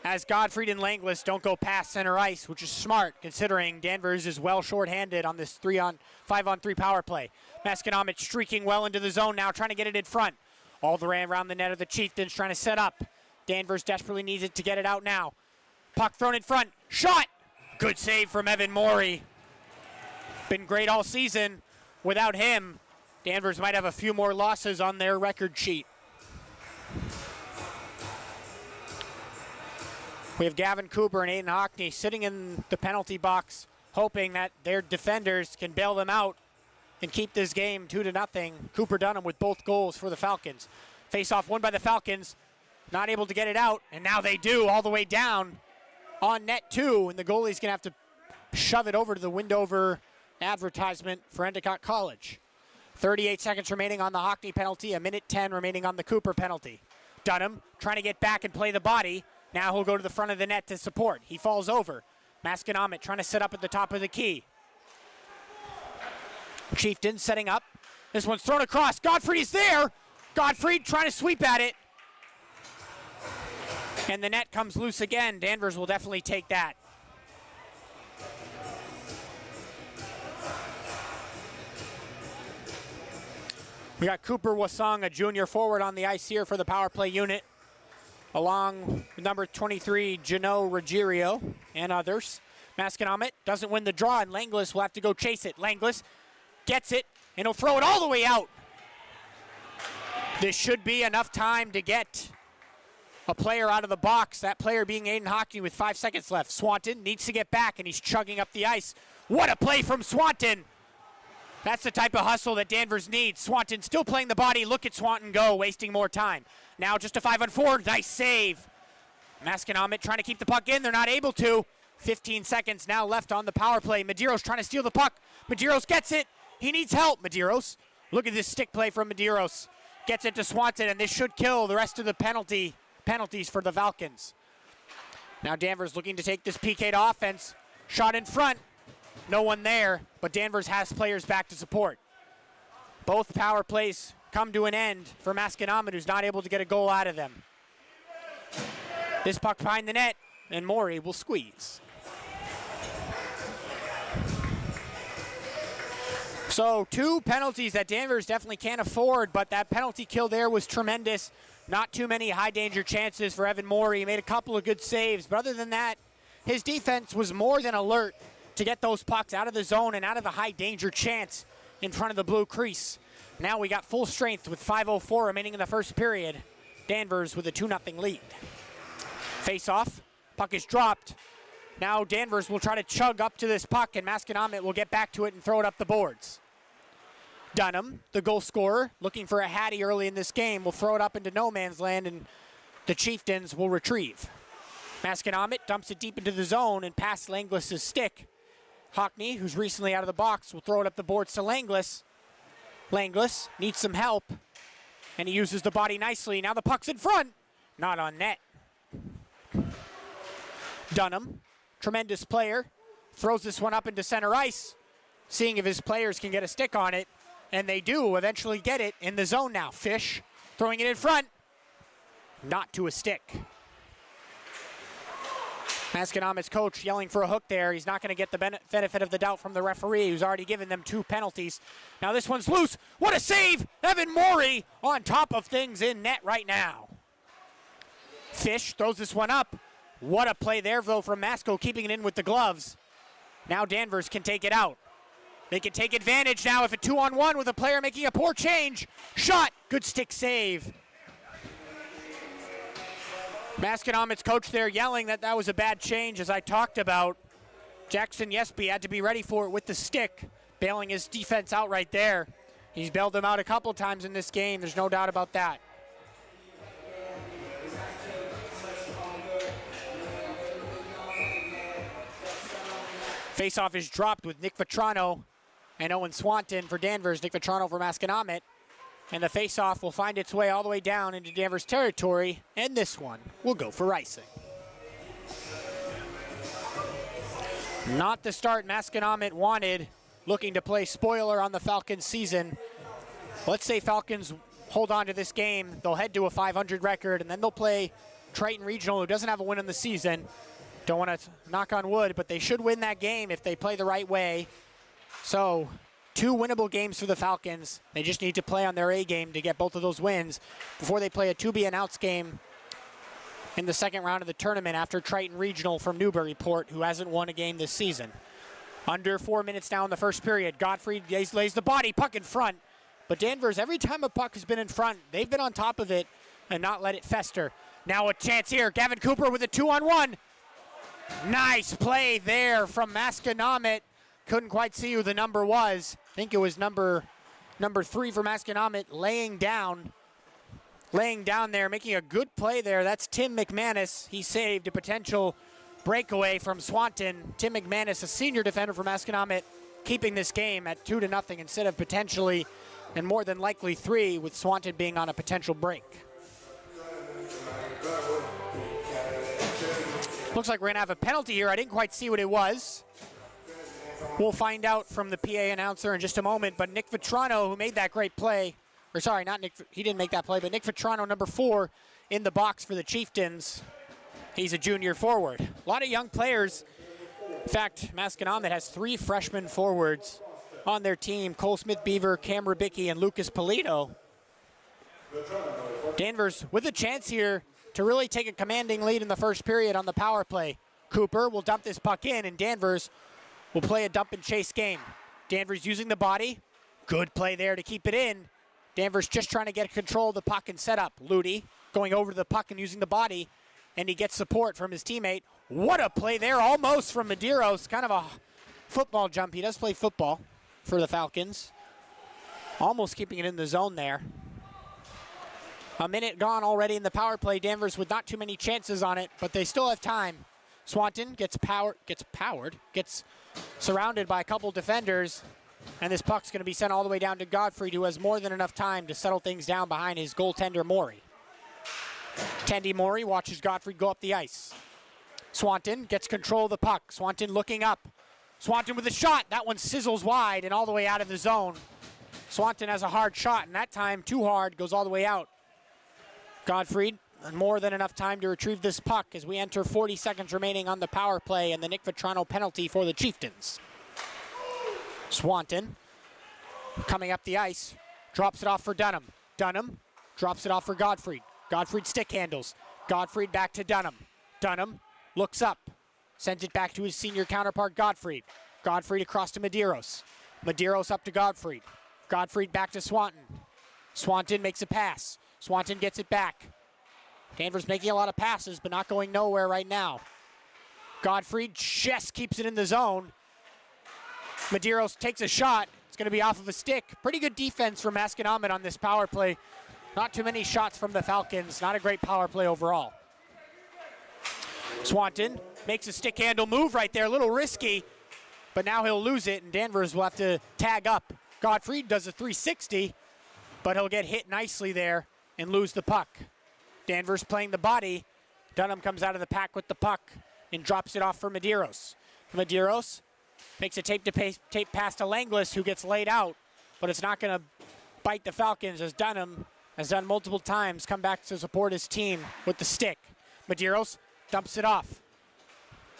as Gottfried and Langlis don't go past center ice, which is smart considering Danvers is well shorthanded on this 5-on-3 power play. Masconomet streaking well into the zone now, trying to get it in front. All the way around the net of the Chieftains trying to set up. Danvers desperately needs it to get it out now. Puck thrown in front. Shot! Good save from Evan Morey. Been great all season. Without him, Danvers might have a few more losses on their record sheet. We have Gavin Cooper and Aiden Hockney sitting in the penalty box, hoping that their defenders can bail them out and keep this game 2-0. Cooper Dunham with both goals for the Falcons. Face-off won by the Falcons. Not able to get it out, and now they do all the way down on net 2, and the goalie's going to have to shove it over to the Windover advertisement for Endicott College. 38 seconds remaining on the Hockney penalty, 1:10 remaining on the Cooper penalty. Dunham trying to get back and play the body. Now he'll go to the front of the net to support. He falls over. Masconomet trying to set up at the top of the key. Chieftain setting up. This one's thrown across. Godfrey is there. Godfrey trying to sweep at it. And the net comes loose again. Danvers will definitely take that. We got Cooper Wasong, a junior forward, on the ice here for the power play unit, along with number 23, Jano Ruggiero, and others. Masconomet doesn't win the draw, and Langlis will have to go chase it. Langlis gets it, and he'll throw it all the way out. This should be enough time to get a player out of the box, that player being Aiden Hockney with 5 seconds left. Swanton needs to get back, and he's chugging up the ice. What a play from Swanton! That's the type of hustle that Danvers needs. Swanton still playing the body. Look at Swanton go, wasting more time. Now just a 5-on-4, nice save. Masconomet trying to keep the puck in, they're not able to. 15 seconds now left on the power play. Medeiros trying to steal the puck. Medeiros gets it, he needs help, Medeiros. Look at this stick play from Medeiros. Gets it to Swanton, and this should kill the rest of the penalties for the Falcons. Now Danvers looking to take this PK to offense. Shot in front. No one there, but Danvers has players back to support. Both power plays come to an end for Masconomet, who's not able to get a goal out of them. This puck behind the net, and Morey will squeeze. So 2 penalties that Danvers definitely can't afford, but that penalty kill there was tremendous. Not too many high danger chances for Evan Morey. He made a couple of good saves, but other than that, his defense was more than alert to get those pucks out of the zone and out of the high danger chance in front of the blue crease. Now we got full strength with 5:04 remaining in the first period. Danvers with a 2-0 lead. Face off, puck is dropped. Now Danvers will try to chug up to this puck, and Masconomet will get back to it and throw it up the boards. Dunham, the goal scorer, looking for a Hattie early in this game, will throw it up into no man's land, and the Chieftains will retrieve. Masconomet dumps it deep into the zone and past Langlis' stick. Hockney, who's recently out of the box, will throw it up the boards to Langlis. Langlis needs some help, and he uses the body nicely. Now the puck's in front, not on net. Dunham, tremendous player, throws this one up into center ice, seeing if his players can get a stick on it, and they do eventually get it in the zone now. Fish throwing it in front, not to a stick. Masconomet's coach yelling for a hook there. He's not going to get the benefit of the doubt from the referee, who's already given them 2 penalties. Now this one's loose. What a save! Evan Morey on top of things in net right now. Fish throws this one up. What a play there, though, from Masco, keeping it in with the gloves. Now Danvers can take it out. They can take advantage now if a 2-on-1 with a player making a poor change. Shot, good stick save. Masconomet's coach there yelling that was a bad change, as I talked about. Jackson Yesby had to be ready for it with the stick, bailing his defense out right there. He's bailed them out a couple times in this game, there's no doubt about that. Faceoff is dropped with Nick Vetrano and Owen Swanton for Danvers, Nick Vetrano for Masconomet. And the faceoff will find its way all the way down into Danvers territory, and this one will go for icing. Not the start Masconomet wanted, looking to play spoiler on the Falcons season. Let's say Falcons hold on to this game, they'll head to a 500 record, and then they'll play Triton Regional, who doesn't have a win in the season. Don't want to knock on wood, but they should win that game if they play the right way. So 2 winnable games for the Falcons. They just need to play on their A game to get both of those wins before they play a to-be-announced game in the second round of the tournament after Triton Regional from Newburyport, who hasn't won a game this season. Under 4 minutes now in the first period. Godfrey lays the body, puck in front. But Danvers, every time a puck has been in front, they've been on top of it and not let it fester. Now a chance here. Gavin Cooper with a 2-on-1. Nice play there from Masconomet. Couldn't quite see who the number was. I think it was number 3 for Masconomet, laying down there, making a good play there. That's Tim McManus. He saved a potential breakaway from Swanton. Tim McManus, a senior defender for Masconomet, keeping this game at 2-0 instead of potentially and more than likely 3, with Swanton being on a potential break. Looks like we're gonna have a penalty here. I didn't quite see what it was. We'll find out from the PA announcer in just a moment, but Nick Vetrano, who made that great play, or sorry, not Nick, he didn't make that play, but Nick Vetrano, number 4, in the box for the Chieftains. He's a junior forward. A lot of young players. In fact, Masconomet has 3 freshman forwards on their team: Cole Smith-Beaver, Cam Rubicki, and Lucas Polito. Danvers with a chance here to really take a commanding lead in the first period on the power play. Cooper will dump this puck in, and Danvers will play a dump and chase game. Danvers using the body. Good play there to keep it in. Danvers just trying to get control of the puck and set up. Ludi going over to the puck and using the body, and he gets support from his teammate. What a play there, almost from Medeiros. Kind of a football jump. He does play football for the Falcons. Almost keeping it in the zone there. A minute gone already in the power play. Danvers with not too many chances on it, but they still have time. Swanton gets surrounded by a couple defenders, and this puck's going to be sent all the way down to Godfrey, who has more than enough time to settle things down behind his goaltender, Maury. Tandy Maury watches Godfrey go up the ice. Swanton gets control of the puck. Swanton looking up. Swanton with a shot. That one sizzles wide and all the way out of the zone. Swanton has a hard shot, and that time too hard, goes all the way out. Godfrey, more than enough time to retrieve this puck as we enter 40 seconds remaining on the power play and the Nick Vetrano penalty for the Chieftains. Swanton coming up the ice, drops it off for Dunham. Dunham drops it off for Godfrey. Godfrey stick handles. Godfrey back to Dunham. Dunham looks up, sends it back to his senior counterpart, Godfrey. Godfrey across to Medeiros. Medeiros up to Godfrey. Godfrey back to Swanton. Swanton makes a pass. Swanton gets it back. Danvers making a lot of passes, but not going nowhere right now. Godfrey just keeps it in the zone. Medeiros takes a shot. It's going to be off of a stick. Pretty good defense from Masconomet on this power play. Not too many shots from the Falcons. Not a great power play overall. Swanton makes a stick handle move right there. A little risky, but now he'll lose it, and Danvers will have to tag up. Godfrey does a 360, but he'll get hit nicely there and lose the puck. Danvers playing the body. Dunham comes out of the pack with the puck and drops it off for Medeiros. Medeiros makes a tape pass to Langlis, who gets laid out, but it's not going to bite the Falcons as Dunham has done multiple times come back to support his team with the stick. Medeiros dumps it off.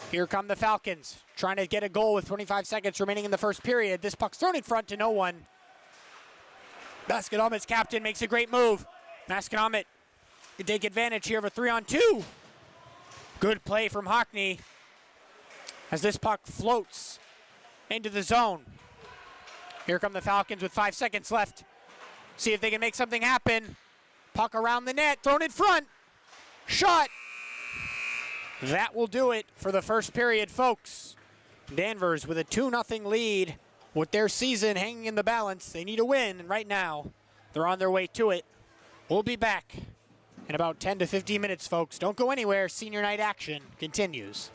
Here come the Falcons trying to get a goal with 25 seconds remaining in the first period. This puck's thrown in front to no one. Masconomet's captain makes a great move. Masconomet can take advantage here of a 3-on-2. Good play from Hockney as this puck floats into the zone. Here come the Falcons with 5 seconds left. See if they can make something happen. Puck around the net, thrown in front. Shot. That will do it for the first period, folks. Danvers with a 2-0 lead with their season hanging in the balance. They need a win, and right now they're on their way to it. We'll be back in about 10 to 15 minutes, folks. Don't go anywhere. Senior night action continues.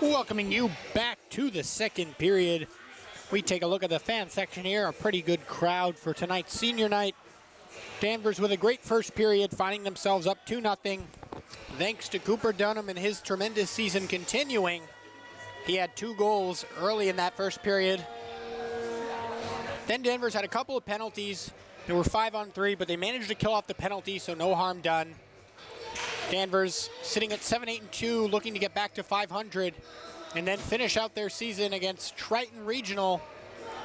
Welcoming you back to the second period. We take a look at the fan section here. A pretty good crowd for tonight's senior night. Danvers with a great first period, finding themselves up 2-0. Thanks to Cooper Dunham and his tremendous season continuing. He had 2 goals early in that first period. Then Danvers had a couple of penalties. There were 5-on-3, but they managed to kill off the penalty, so no harm done. Danvers sitting at 7-8-2, looking to get back to 500, and then finish out their season against Triton Regional,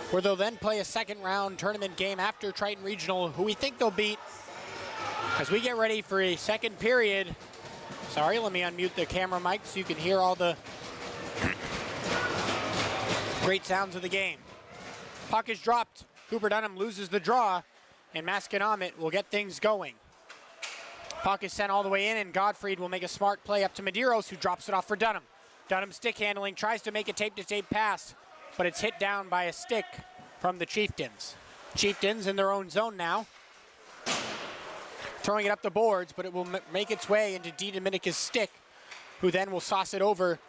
where they'll then play a second round tournament game after Triton Regional, who we think they'll beat. As we get ready for a second period, sorry, let me unmute the camera mic so you can hear all the great sounds of the game. Puck is dropped, Cooper Dunham loses the draw, and Masconomet will get things going. Puck is sent all the way in, and Gottfried will make a smart play up to Medeiros, who drops it off for Dunham. Dunham stick handling, tries to make a tape-to-tape pass, but it's hit down by a stick from the Chieftains. Chieftains in their own zone now. Throwing it up the boards, but it will make its way into D. Dominica's stick, who then will sauce it over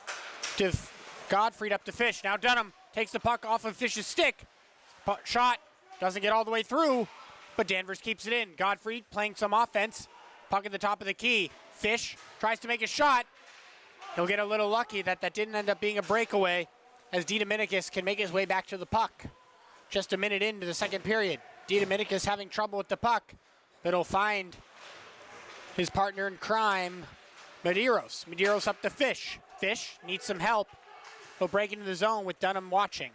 to Gottfried up to Fish. Now Dunham takes the puck off of Fish's stick. Shot doesn't get all the way through, but Danvers keeps it in. Gottfried playing some offense. Puck at the top of the key. Fish tries to make a shot. He'll get a little lucky that didn't end up being a breakaway, as D. Dominicus can make his way back to the puck. Just a minute into the second period. D. Dominicus having trouble with the puck, but he'll find his partner in crime, Medeiros. Medeiros up to Fish. Fish needs some help. He'll break into the zone with Dunham watching.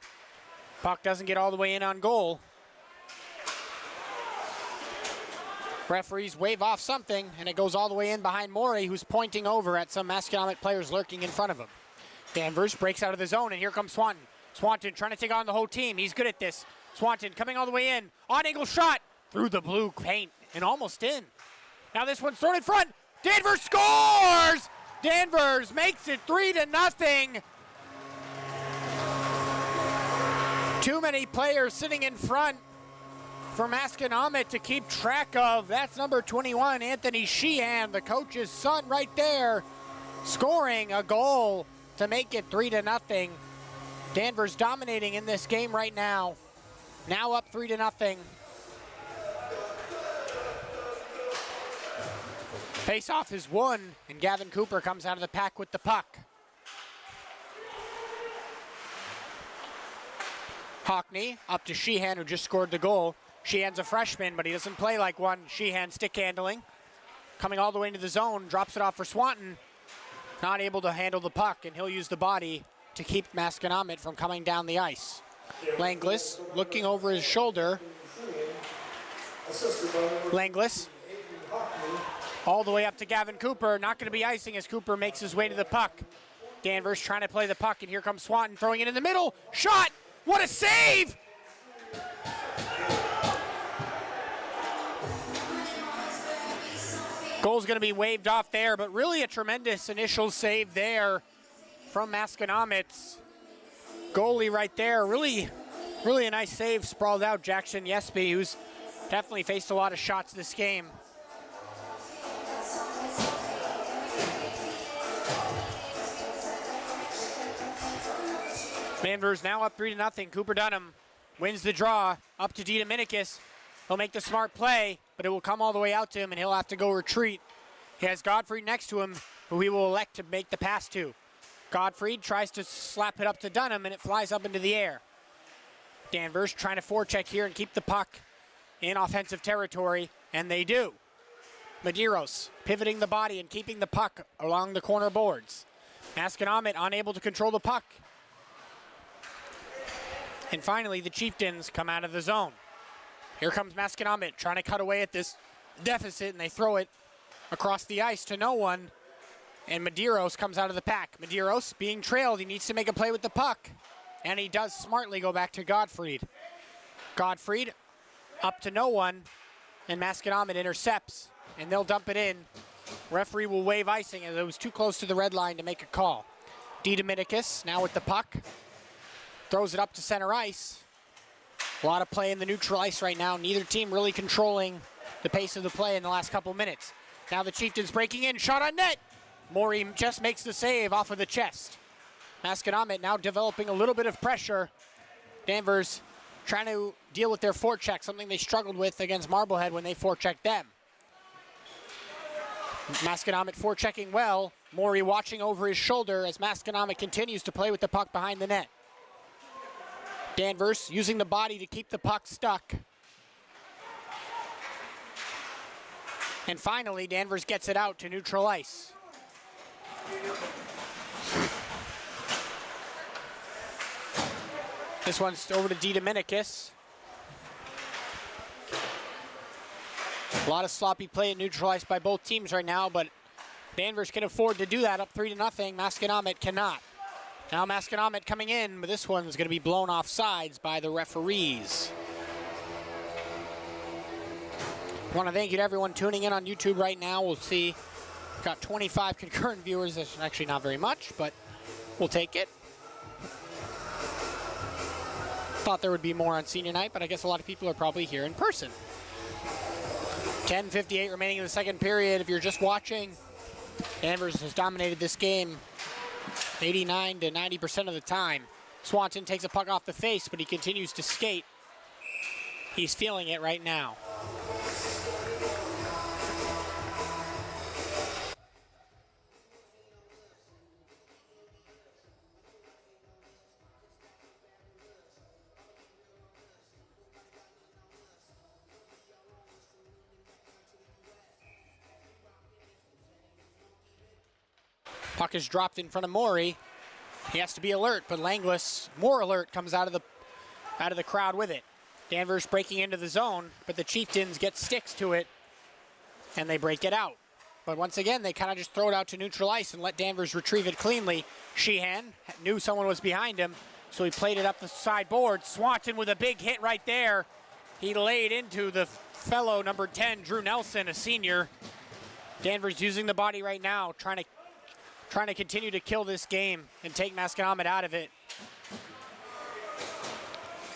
Puck doesn't get all the way in on goal. Referees wave off something, and it goes all the way in behind Morey, who's pointing over at some Masconomet players lurking in front of him. Danvers breaks out of the zone, and here comes Swanton. Swanton trying to take on the whole team. He's good at this. Swanton coming all the way in. On-angle shot through the blue paint and almost in. Now this one's thrown in front. Danvers scores! Danvers makes it 3-0. Too many players sitting in front for Masconomet to keep track of. That's number 21, Anthony Sheehan, the coach's son right there, scoring a goal to make it 3-0. Danvers dominating in this game right now. Now up 3-0. Face-off is won, and Gavin Cooper comes out of the pack with the puck. Hockney up to Sheehan, who just scored the goal. Sheehan's a freshman, but he doesn't play like one. Sheehan stick handling. Coming all the way into the zone, drops it off for Swanton. Not able to handle the puck, and he'll use the body to keep Masconomet from coming down the ice. Langlis looking over his shoulder. Langlis all the way up to Gavin Cooper. Not going to be icing as Cooper makes his way to the puck. Danvers trying to play the puck, and here comes Swanton throwing it in the middle. Shot! What a save! Goal's going to be waved off there, but really a tremendous initial save there from Masconomet's goalie right there. Really a nice save, sprawled out Jackson Yesby, who's definitely faced a lot of shots this game. Danvers now up 3-0. Cooper Dunham wins the draw up to D. Dominicus. He'll make the smart play, but it will come all the way out to him, and he'll have to go retreat. He has Gottfried next to him, who he will elect to make the pass to. Gottfried tries to slap it up to Dunham, and it flies up into the air. Danvers trying to forecheck here and keep the puck in offensive territory, and they do. Medeiros pivoting the body and keeping the puck along the corner boards. Masconomet unable to control the puck. And finally, the Chieftains come out of the zone. Here comes Masconomet trying to cut away at this deficit, and they throw it across the ice to no one. And Medeiros comes out of the pack. Medeiros being trailed, he needs to make a play with the puck. And he does smartly go back to Gottfried. Gottfried up to no one, and Masconomet intercepts, and they'll dump it in. Referee will wave icing as it was too close to the red line to make a call. D. Dominicus now with the puck. Throws it up to center ice. A lot of play in the neutral ice right now. Neither team really controlling the pace of the play in the last couple minutes. Now the Chieftains breaking in. Shot on net. Morey just makes the save off of the chest. Masconomet now developing a little bit of pressure. Danvers trying to deal with their forecheck, something they struggled with against Marblehead when they forechecked them. Masconomet forechecking well. Maury watching over his shoulder as Masconomet continues to play with the puck behind the net. Danvers using the body to keep the puck stuck. And finally, Danvers gets it out to neutral ice. This one's over to DeDominicus. A lot of sloppy play at neutral ice by both teams right now, but Danvers can afford to do that up 3-0. Masconomet cannot. Now Masconomet coming in, but this one's going to be blown off sides by the referees. I want to thank you to everyone tuning in on YouTube right now. We'll see. Got 25 concurrent viewers. That's actually not very much, but we'll take it. Thought there would be more on senior night, but I guess a lot of people are probably here in person. 10:58 remaining in the second period. If you're just watching, Danvers has dominated this game 89 to 90% of the time. Swanton takes a puck off the face, but he continues to skate. He's feeling it right now. Puck is dropped in front of Maury. He has to be alert, but Langlis, more alert, comes out of the crowd with it. Danvers breaking into the zone, but the Chieftains get sticks to it, and they break it out. But once again, they kind of just throw it out to neutral ice and let Danvers retrieve it cleanly. Sheehan knew someone was behind him, so he played it up the sideboard. Swanton with a big hit right there. He laid into the fellow number 10, Drew Nelson, a senior. Danvers using the body right now, trying to continue to kill this game and take Masconomet out of it.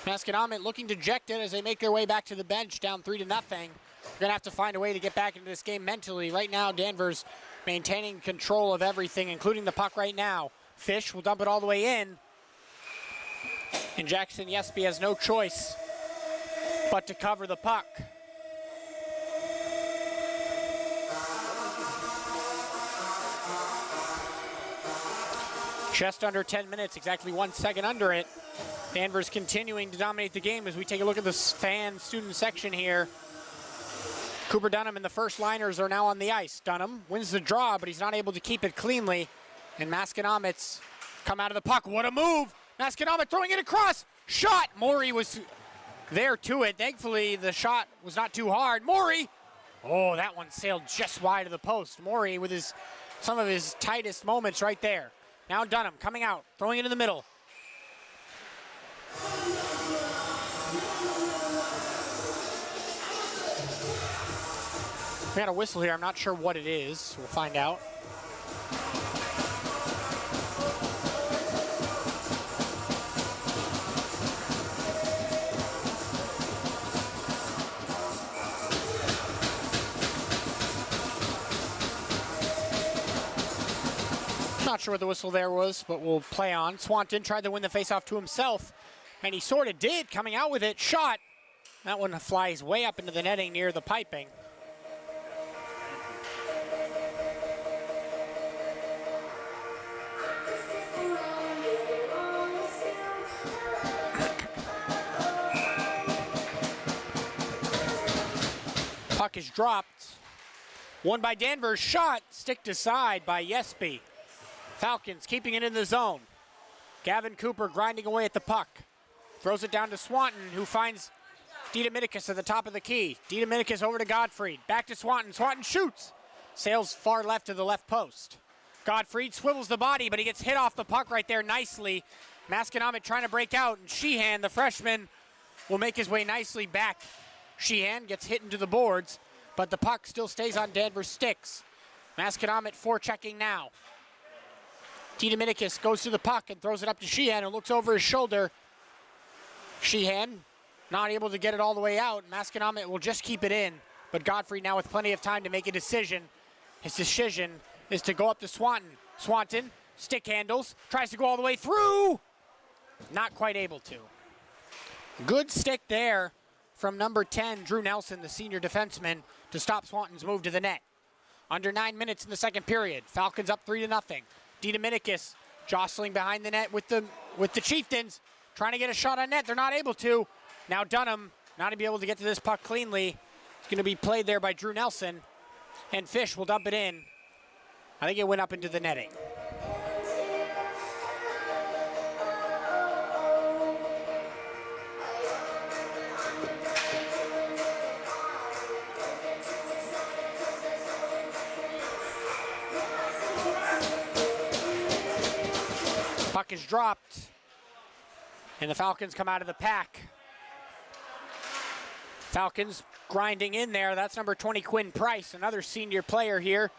Masconomet looking dejected as they make their way back to the bench, down 3-0. They're gonna have to find a way to get back into this game mentally. Right now, Danvers maintaining control of everything, including the puck right now. Fish will dump it all the way in. And Jackson Yesby has no choice but to cover the puck. Just under 10 minutes, exactly 1 second under it. Danvers continuing to dominate the game as we take a look at this fan student section here. Cooper Dunham and the first liners are now on the ice. Dunham wins the draw, but he's not able to keep it cleanly. And Masconomet's come out of the puck. What a move! Masconomet throwing it across. Shot! Maury was there to it. Thankfully, the shot was not too hard. Maury! Oh, that one sailed just wide of the post. Maury with some of his tightest moments right there. Now Dunham coming out, throwing it in the middle. We got a whistle here. I'm not sure what it is. We'll find out. Not sure what the whistle there was, but we'll play on. Swanton tried to win the faceoff to himself, and he sort of did, coming out with it. Shot. That one flies way up into the netting near the piping. Puck is dropped. Won by Danvers. Shot. Sticked aside by Yesby. Falcons keeping it in the zone. Gavin Cooper grinding away at the puck. Throws it down to Swanton, who finds DeDominicus at the top of the key. DeDominicus over to Gottfried. Back to Swanton. Swanton shoots. Sails far left to the left post. Gottfried swivels the body, but he gets hit off the puck right there nicely. Masconomet trying to break out, and Sheehan, the freshman, will make his way nicely back. Sheehan gets hit into the boards, but the puck still stays on Danvers' sticks. Masconomet forechecking now. DeDominicus goes to the puck and throws it up to Sheehan and looks over his shoulder. Sheehan not able to get it all the way out. Masconomet will just keep it in, but Godfrey now with plenty of time to make a decision. His decision is to go up to Swanton. Swanton Stick handles, tries to go all the way through. Not quite able to. Good stick there from number 10, Drew Nelson, the senior defenseman, to stop Swanton's move to the net. Under 9 minutes in the second period. Falcons up 3-0. DeDominicis jostling behind the net with the Chieftains, trying to get a shot on net. They're not able to. Now Dunham, not to be able to get to this puck cleanly. It's going to be played there by Drew Nelson. And Fish will dump it in. I think it went up into the netting. Puck is dropped, and the Falcons come out of the pack. Falcons grinding in there. That's number 20, Quinn Price, another senior player here.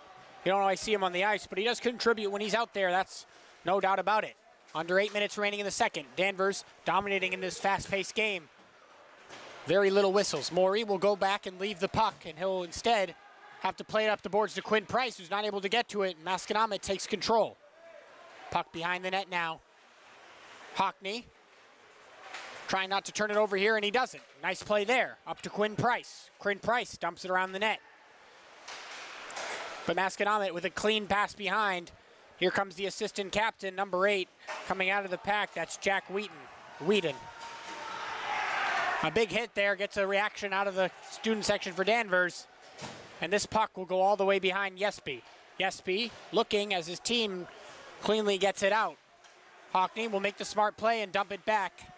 You don't always see him on the ice, but he does contribute when he's out there. That's no doubt about it. Under 8 minutes remaining in the second. Danvers dominating in this fast-paced game. Very little whistles. Morey will go back and leave the puck, and he'll instead have to play it up the boards to Quinn Price, who's not able to get to it. Masconomet takes control. Puck behind the net now. Hockney trying not to turn it over here, and he doesn't. Nice play there. Up to Quinn Price. Quinn Price dumps it around the net. But Masconomet with a clean pass behind. Here comes the assistant captain, number 8, coming out of the pack. That's Jack Whedon. A big hit there, gets a reaction out of the student section for Danvers. And this puck will go all the way behind Yesby. Yesby looking as his team cleanly gets it out. Hockney will make the smart play and dump it back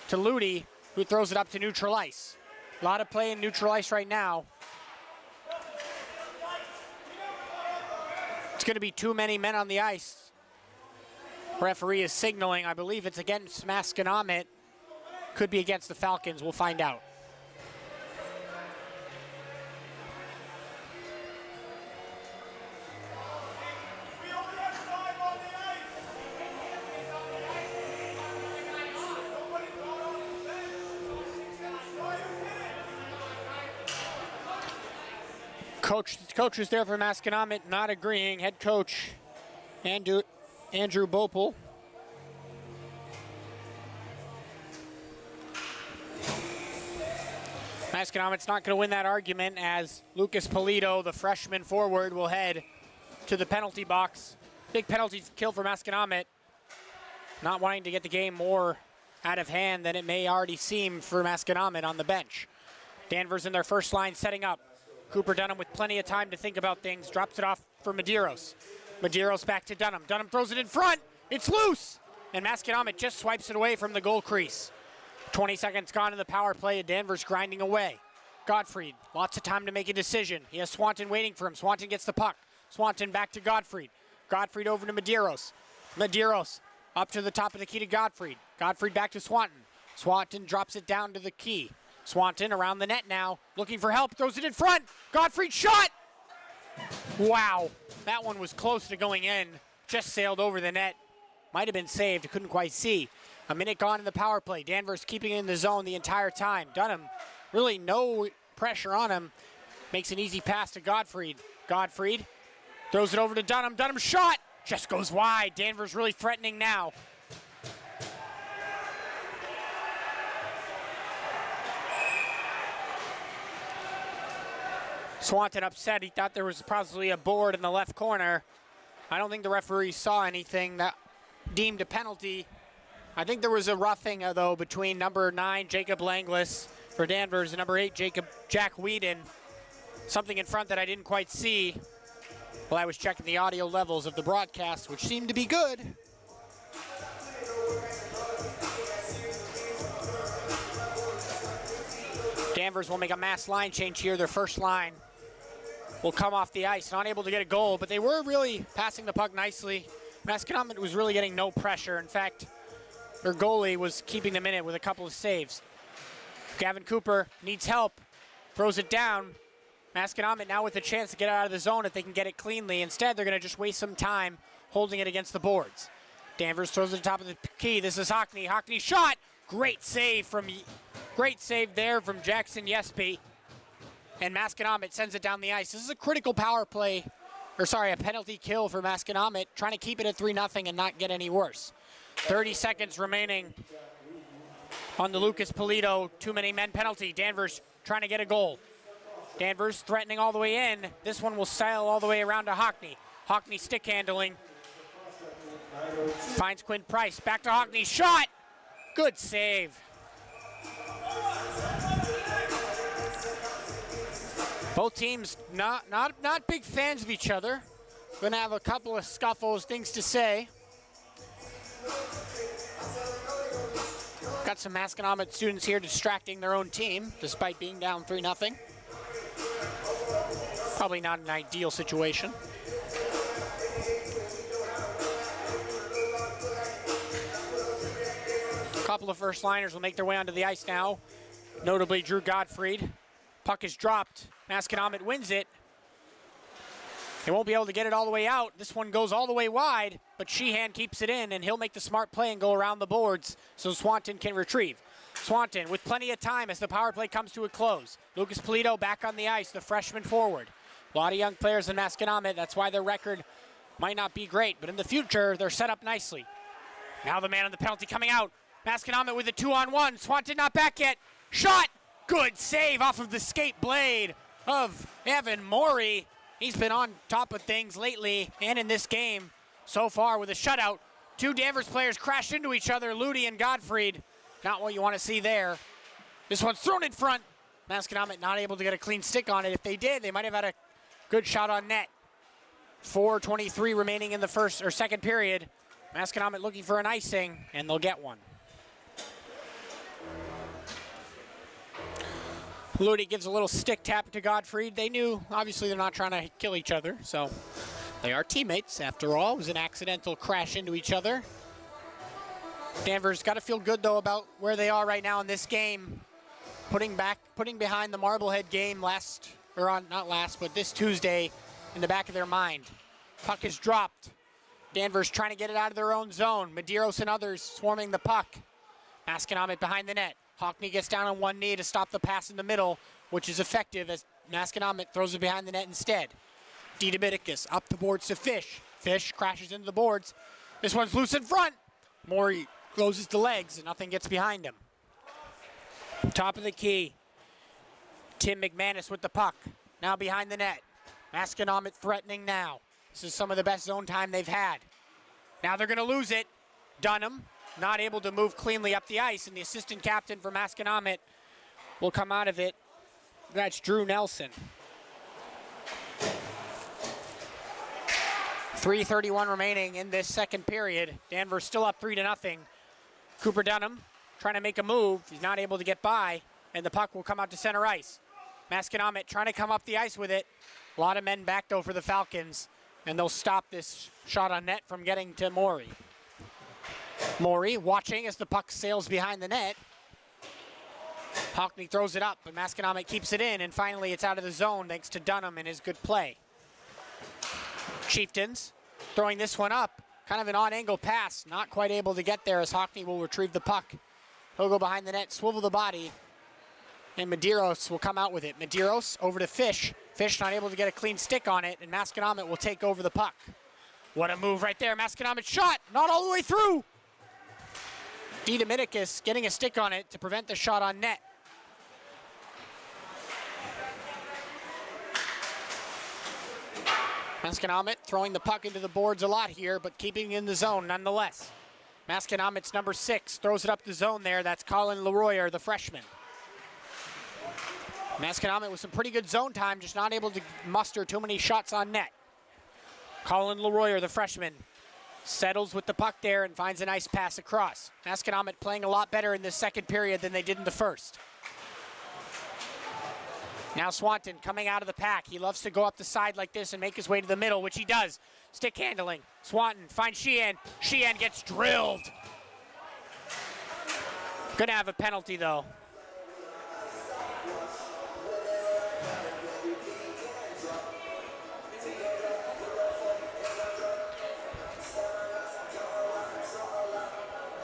to Ludi, who throws it up to neutral ice. A lot of play in neutral ice right now. It's going to be too many men on the ice. Referee is signaling. I believe it's against Masconomet. Could be against the Falcons. We'll find out. Coach was there for Masconomet, not agreeing. Head coach Andrew Bopel. Masconomet's not going to win that argument as Lucas Polito, the freshman forward, will head to the penalty box. Big penalty kill for Masconomet. Not wanting to get the game more out of hand than it may already seem for Masconomet on the bench. Danvers in their first line setting up. Cooper Dunham with plenty of time to think about things. Drops it off for Medeiros. Medeiros back to Dunham. Dunham throws it in front. It's loose. And Masconomet just swipes it away from the goal crease. 20 seconds gone in the power play, and Danvers grinding away. Gottfried, lots of time to make a decision. He has Swanton waiting for him. Swanton gets the puck. Swanton back to Gottfried. Gottfried over to Medeiros. Medeiros up to the top of the key to Gottfried. Gottfried back to Swanton. Swanton drops it down to the key. Swanton around the net now, looking for help, throws it in front. Gottfried shot! Wow, that one was close to going in. Just sailed over the net. Might have been saved, couldn't quite see. A minute gone in the power play. Danvers keeping it in the zone the entire time. Dunham, really no pressure on him. Makes an easy pass to Gottfried. Gottfried throws it over to Dunham. Dunham shot! Just goes wide. Danvers really threatening now. Swanton upset. He thought there was possibly a board in the left corner. I don't think the referee saw anything that deemed a penalty. I think there was a roughing, though, between number 9, Jacob Langlis, for Danvers, and number 8, Jack Whedon. Something in front that I didn't quite see while I was checking the audio levels of the broadcast, which seemed to be good. Danvers will make a mass line change here. Their first line will come off the ice. Not able to get a goal, but they were really passing the puck nicely. Masconomet was really getting no pressure. In fact, their goalie was keeping them in it with a couple of saves. Gavin Cooper needs help, throws it down. Masconomet now with a chance to get out of the zone if they can get it cleanly. Instead, they're going to just waste some time holding it against the boards. Danvers throws it to the top of the key. This is Hockney. Hockney shot! Great save there from Jackson Yesby. And Masconomet sends it down the ice. This is a critical power play a penalty kill for Masconomet, trying to keep it at 3-0 and not get any worse. 30 seconds remaining on the Lucas Polito too many men penalty. Danvers trying to get a goal. Danvers threatening all the way in. This one will sail all the way around to Hockney. Hockney stick handling. Finds Quinn Price. Back to Hockney. Shot! Good save. Both teams not big fans of each other. Gonna have a couple of scuffles, things to say. Got some Masconomet students here distracting their own team, despite being down 3-0. Probably not an ideal situation. A couple of first liners will make their way onto the ice now, notably Drew Gottfried. Puck is dropped. Masconomet wins it. They won't be able to get it all the way out. This one goes all the way wide, but Sheehan keeps it in, and he'll make the smart play and go around the boards so Swanton can retrieve. Swanton with plenty of time as the power play comes to a close. Lucas Polito back on the ice, the freshman forward. A lot of young players in Masconomet. That's why their record might not be great, but in the future, they're set up nicely. Now the man on the penalty coming out. Masconomet with a 2-on-1. Swanton not back yet. Shot! Good save off of the skate blade of Evan Morey. He's been on top of things lately and in this game so far with a shutout. Two Danvers players crashed into each other, Ludi and Gottfried. Not what you want to see there. This one's thrown in front. Masconomet not able to get a clean stick on it. If they did, they might have had a good shot on net. 4:23 remaining in the first or second period. Masconomet looking for an icing, and they'll get one. Ludi gives a little stick tap to Gottfried. They knew, obviously, they're not trying to kill each other, so they are teammates. After all, it was an accidental crash into each other. Danvers got to feel good, though, about where they are right now in this game. Putting behind the Marblehead game this Tuesday in the back of their mind. Puck is dropped. Danvers trying to get it out of their own zone. Medeiros and others swarming the puck. Masconomet behind the net. Hockney gets down on one knee to stop the pass in the middle, which is effective as Masconomet throws it behind the net instead. Didomidakis up the boards to Fish. Fish crashes into the boards. This one's loose in front. Morey closes the legs and nothing gets behind him. Top of the key. Tim McManus with the puck. Now behind the net. Masconomet threatening now. This is some of the best zone time they've had. Now they're going to lose it. Dunham not able to move cleanly up the ice, and the assistant captain for Masconomet will come out of it. That's Drew Nelson. 3:31 remaining in this second period. Danvers still up 3-0. Cooper Dunham trying to make a move. He's not able to get by, and the puck will come out to center ice. Masconomet trying to come up the ice with it. A lot of men back, though, for the Falcons, and they'll stop this shot on net from getting to Morey. Morey watching as the puck sails behind the net. Hockney throws it up, but Masconomet keeps it in, and finally it's out of the zone thanks to Dunham and his good play. Chieftains throwing this one up. Kind of an on-angle pass, not quite able to get there as Hockney will retrieve the puck. He'll go behind the net, swivel the body, and Medeiros will come out with it. Medeiros over to Fish. Fish not able to get a clean stick on it, and Masconomet will take over the puck. What a move right there. Masconomet shot, not all the way through. Didomidakis getting a stick on it to prevent the shot on net. Masconomet throwing the puck into the boards a lot here, but keeping it in the zone nonetheless. Masconomet's number 6 throws it up the zone there. That's Colin Leroyer, the freshman. Masconomet with some pretty good zone time, just not able to muster too many shots on net. Colin Leroyer, the freshman, settles with the puck there and finds a nice pass across. Masconomet playing a lot better in this second period than they did in the first. Now Swanton coming out of the pack. He loves to go up the side like this and make his way to the middle, which he does. Stick handling. Swanton finds Sheehan. Sheehan gets drilled. Gonna have a penalty though.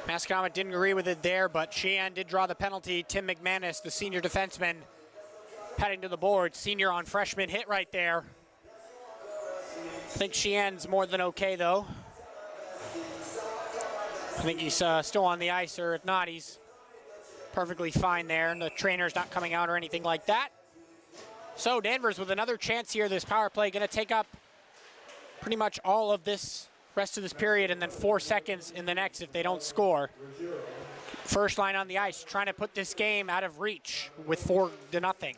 Masconomet didn't agree with it there, but Sheehan did draw the penalty. Tim McManus, the senior defenseman, heading to the board. Senior on freshman hit right there. I think Sheehan's more than okay, though. I think he's still on the ice, or if not, he's perfectly fine there, and the trainer's not coming out or anything like that. So Danvers with another chance here. This power play going to take up pretty much all of this rest of this period, and then 4 seconds in the next if they don't score. First line on the ice, trying to put this game out of reach with 4-0.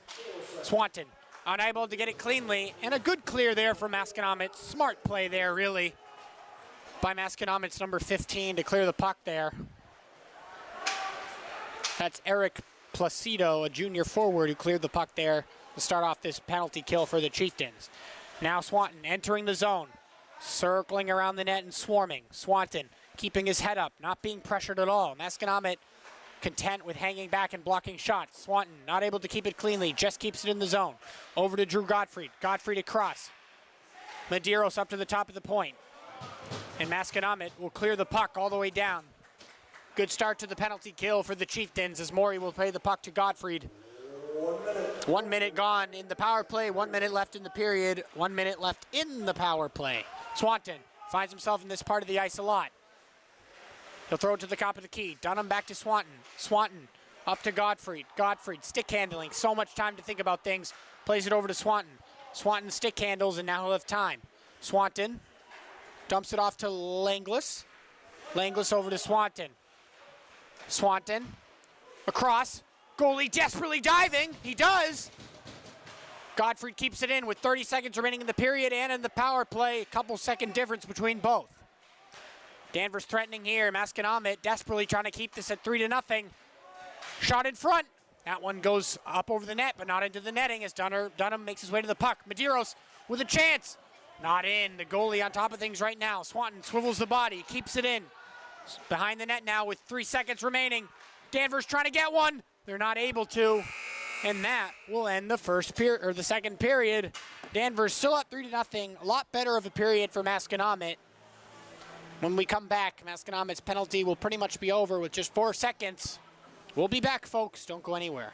Swanton unable to get it cleanly, and a good clear there from Masconomet. Smart play there, really, by Masconomet's number 15 to clear the puck there. That's Eric Placido, a junior forward, who cleared the puck there to start off this penalty kill for the Chieftains. Now Swanton entering the zone, circling around the net and swarming. Swanton keeping his head up, not being pressured at all. Masconomet content with hanging back and blocking shots. Swanton not able to keep it cleanly, just keeps it in the zone. Over to Drew Gottfried. Gottfried across. Medeiros up to the top of the point. And Masconomet will clear the puck all the way down. Good start to the penalty kill for the Chieftains as Morey will play the puck to Gottfried. 1 minute gone in the power play, 1 minute left in the period, 1 minute left in the power play. Swanton finds himself in this part of the ice a lot. He'll throw it to the top of the key. Dunham back to Swanton. Swanton up to Gottfried. Gottfried stick handling. So much time to think about things. Plays it over to Swanton. Swanton stick handles, and now he'll have time. Swanton dumps it off to Langlis. Langlis over to Swanton. Swanton across. Goalie desperately diving. He does. Gottfried keeps it in with 30 seconds remaining in the period and in the power play. A couple second difference between both. Danvers threatening here. Masconomet desperately trying to keep this at 3-0. Shot in front. That one goes up over the net, but not into the netting as Dunham makes his way to the puck. Medeiros with a chance. Not in. The goalie on top of things right now. Swanton swivels the body, keeps it in. Behind the net now with 3 seconds remaining. Danvers trying to get one. They're not able to. And that will end the first period, or the second period. Danvers still up 3-0. A lot better of a period for Masconomet. When we come back, Masconomet's penalty will pretty much be over with just 4 seconds. We'll be back, folks. Don't go anywhere.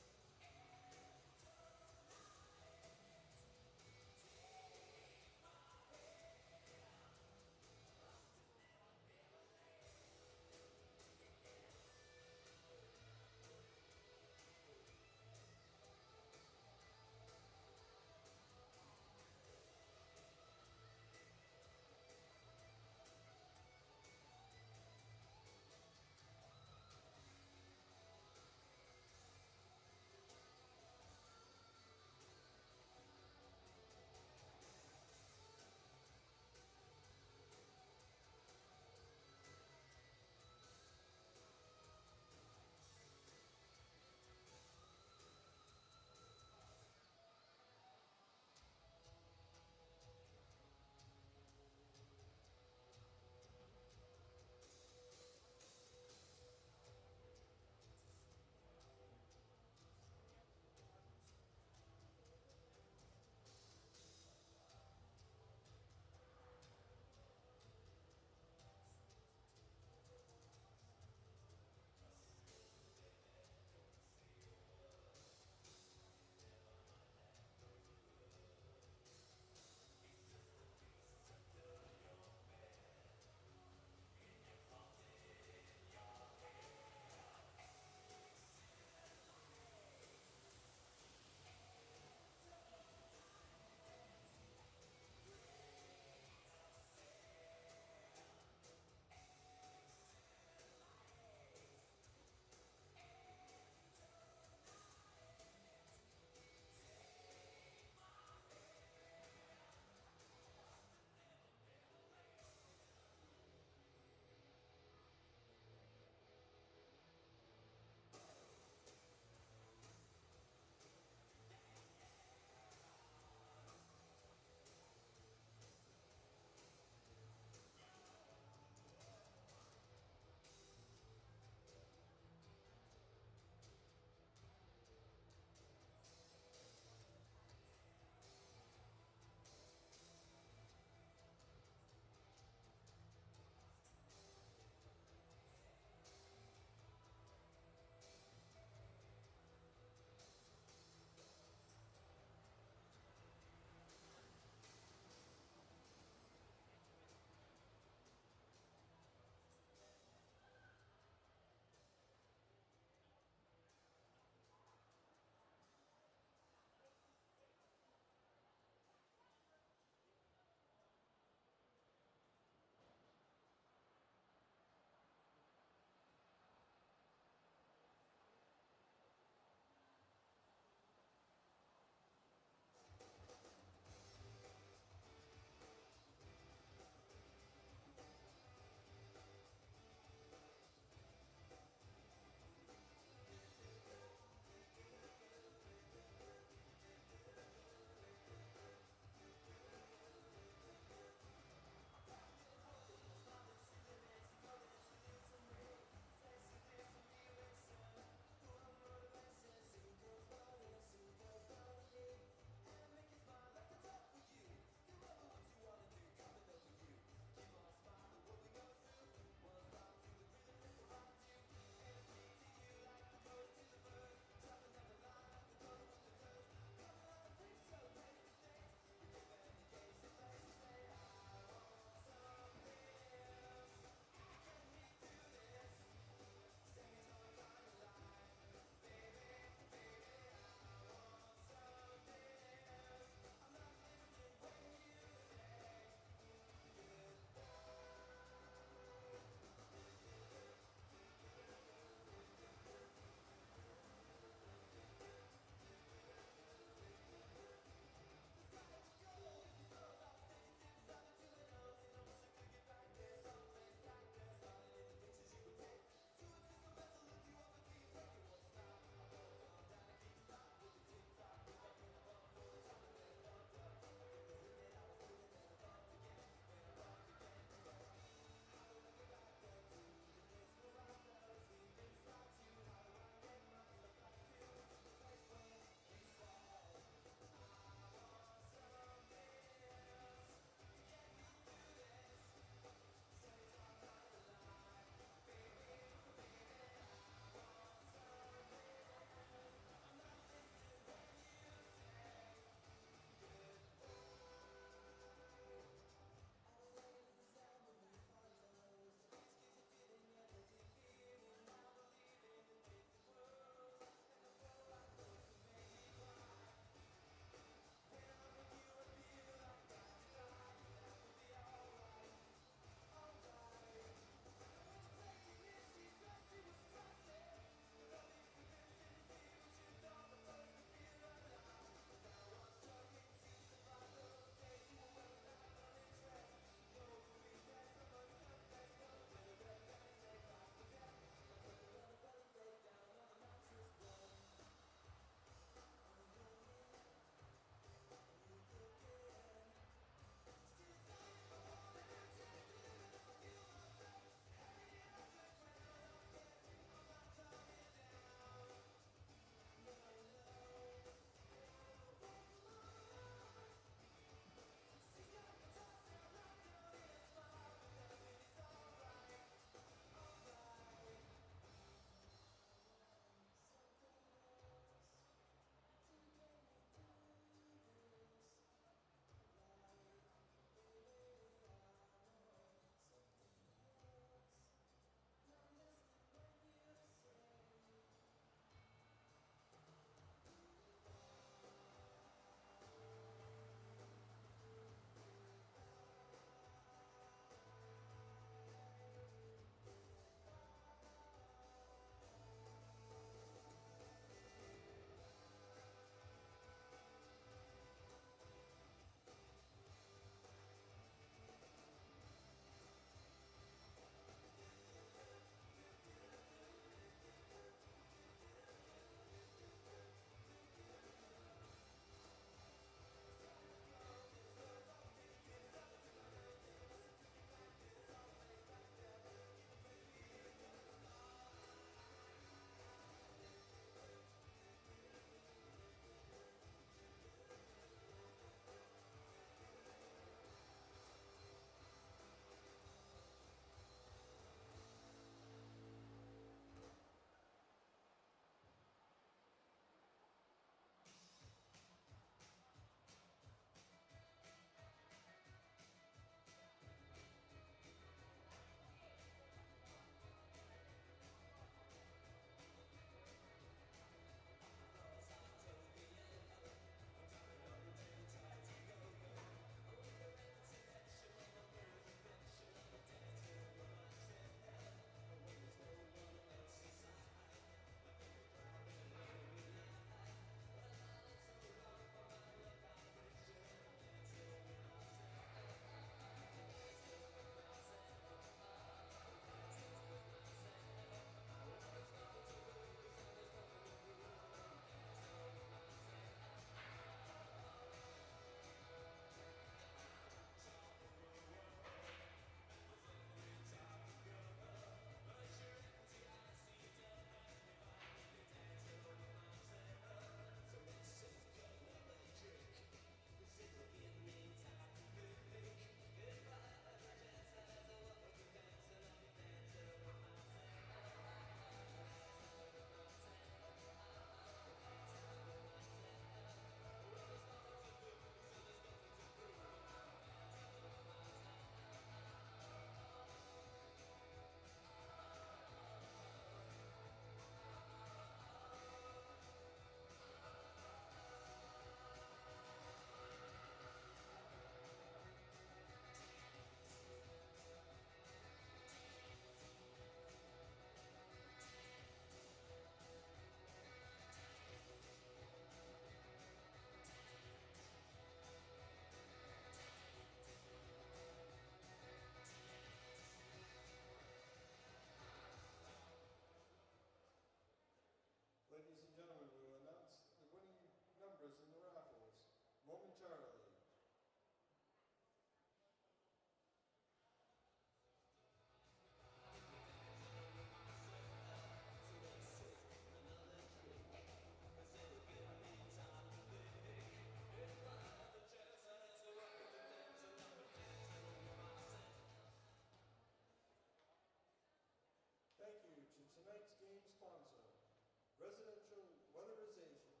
residential weatherization.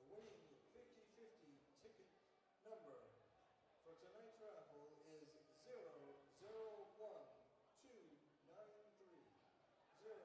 The winning 50/50 ticket number for tonight's raffle is 001293. 001293.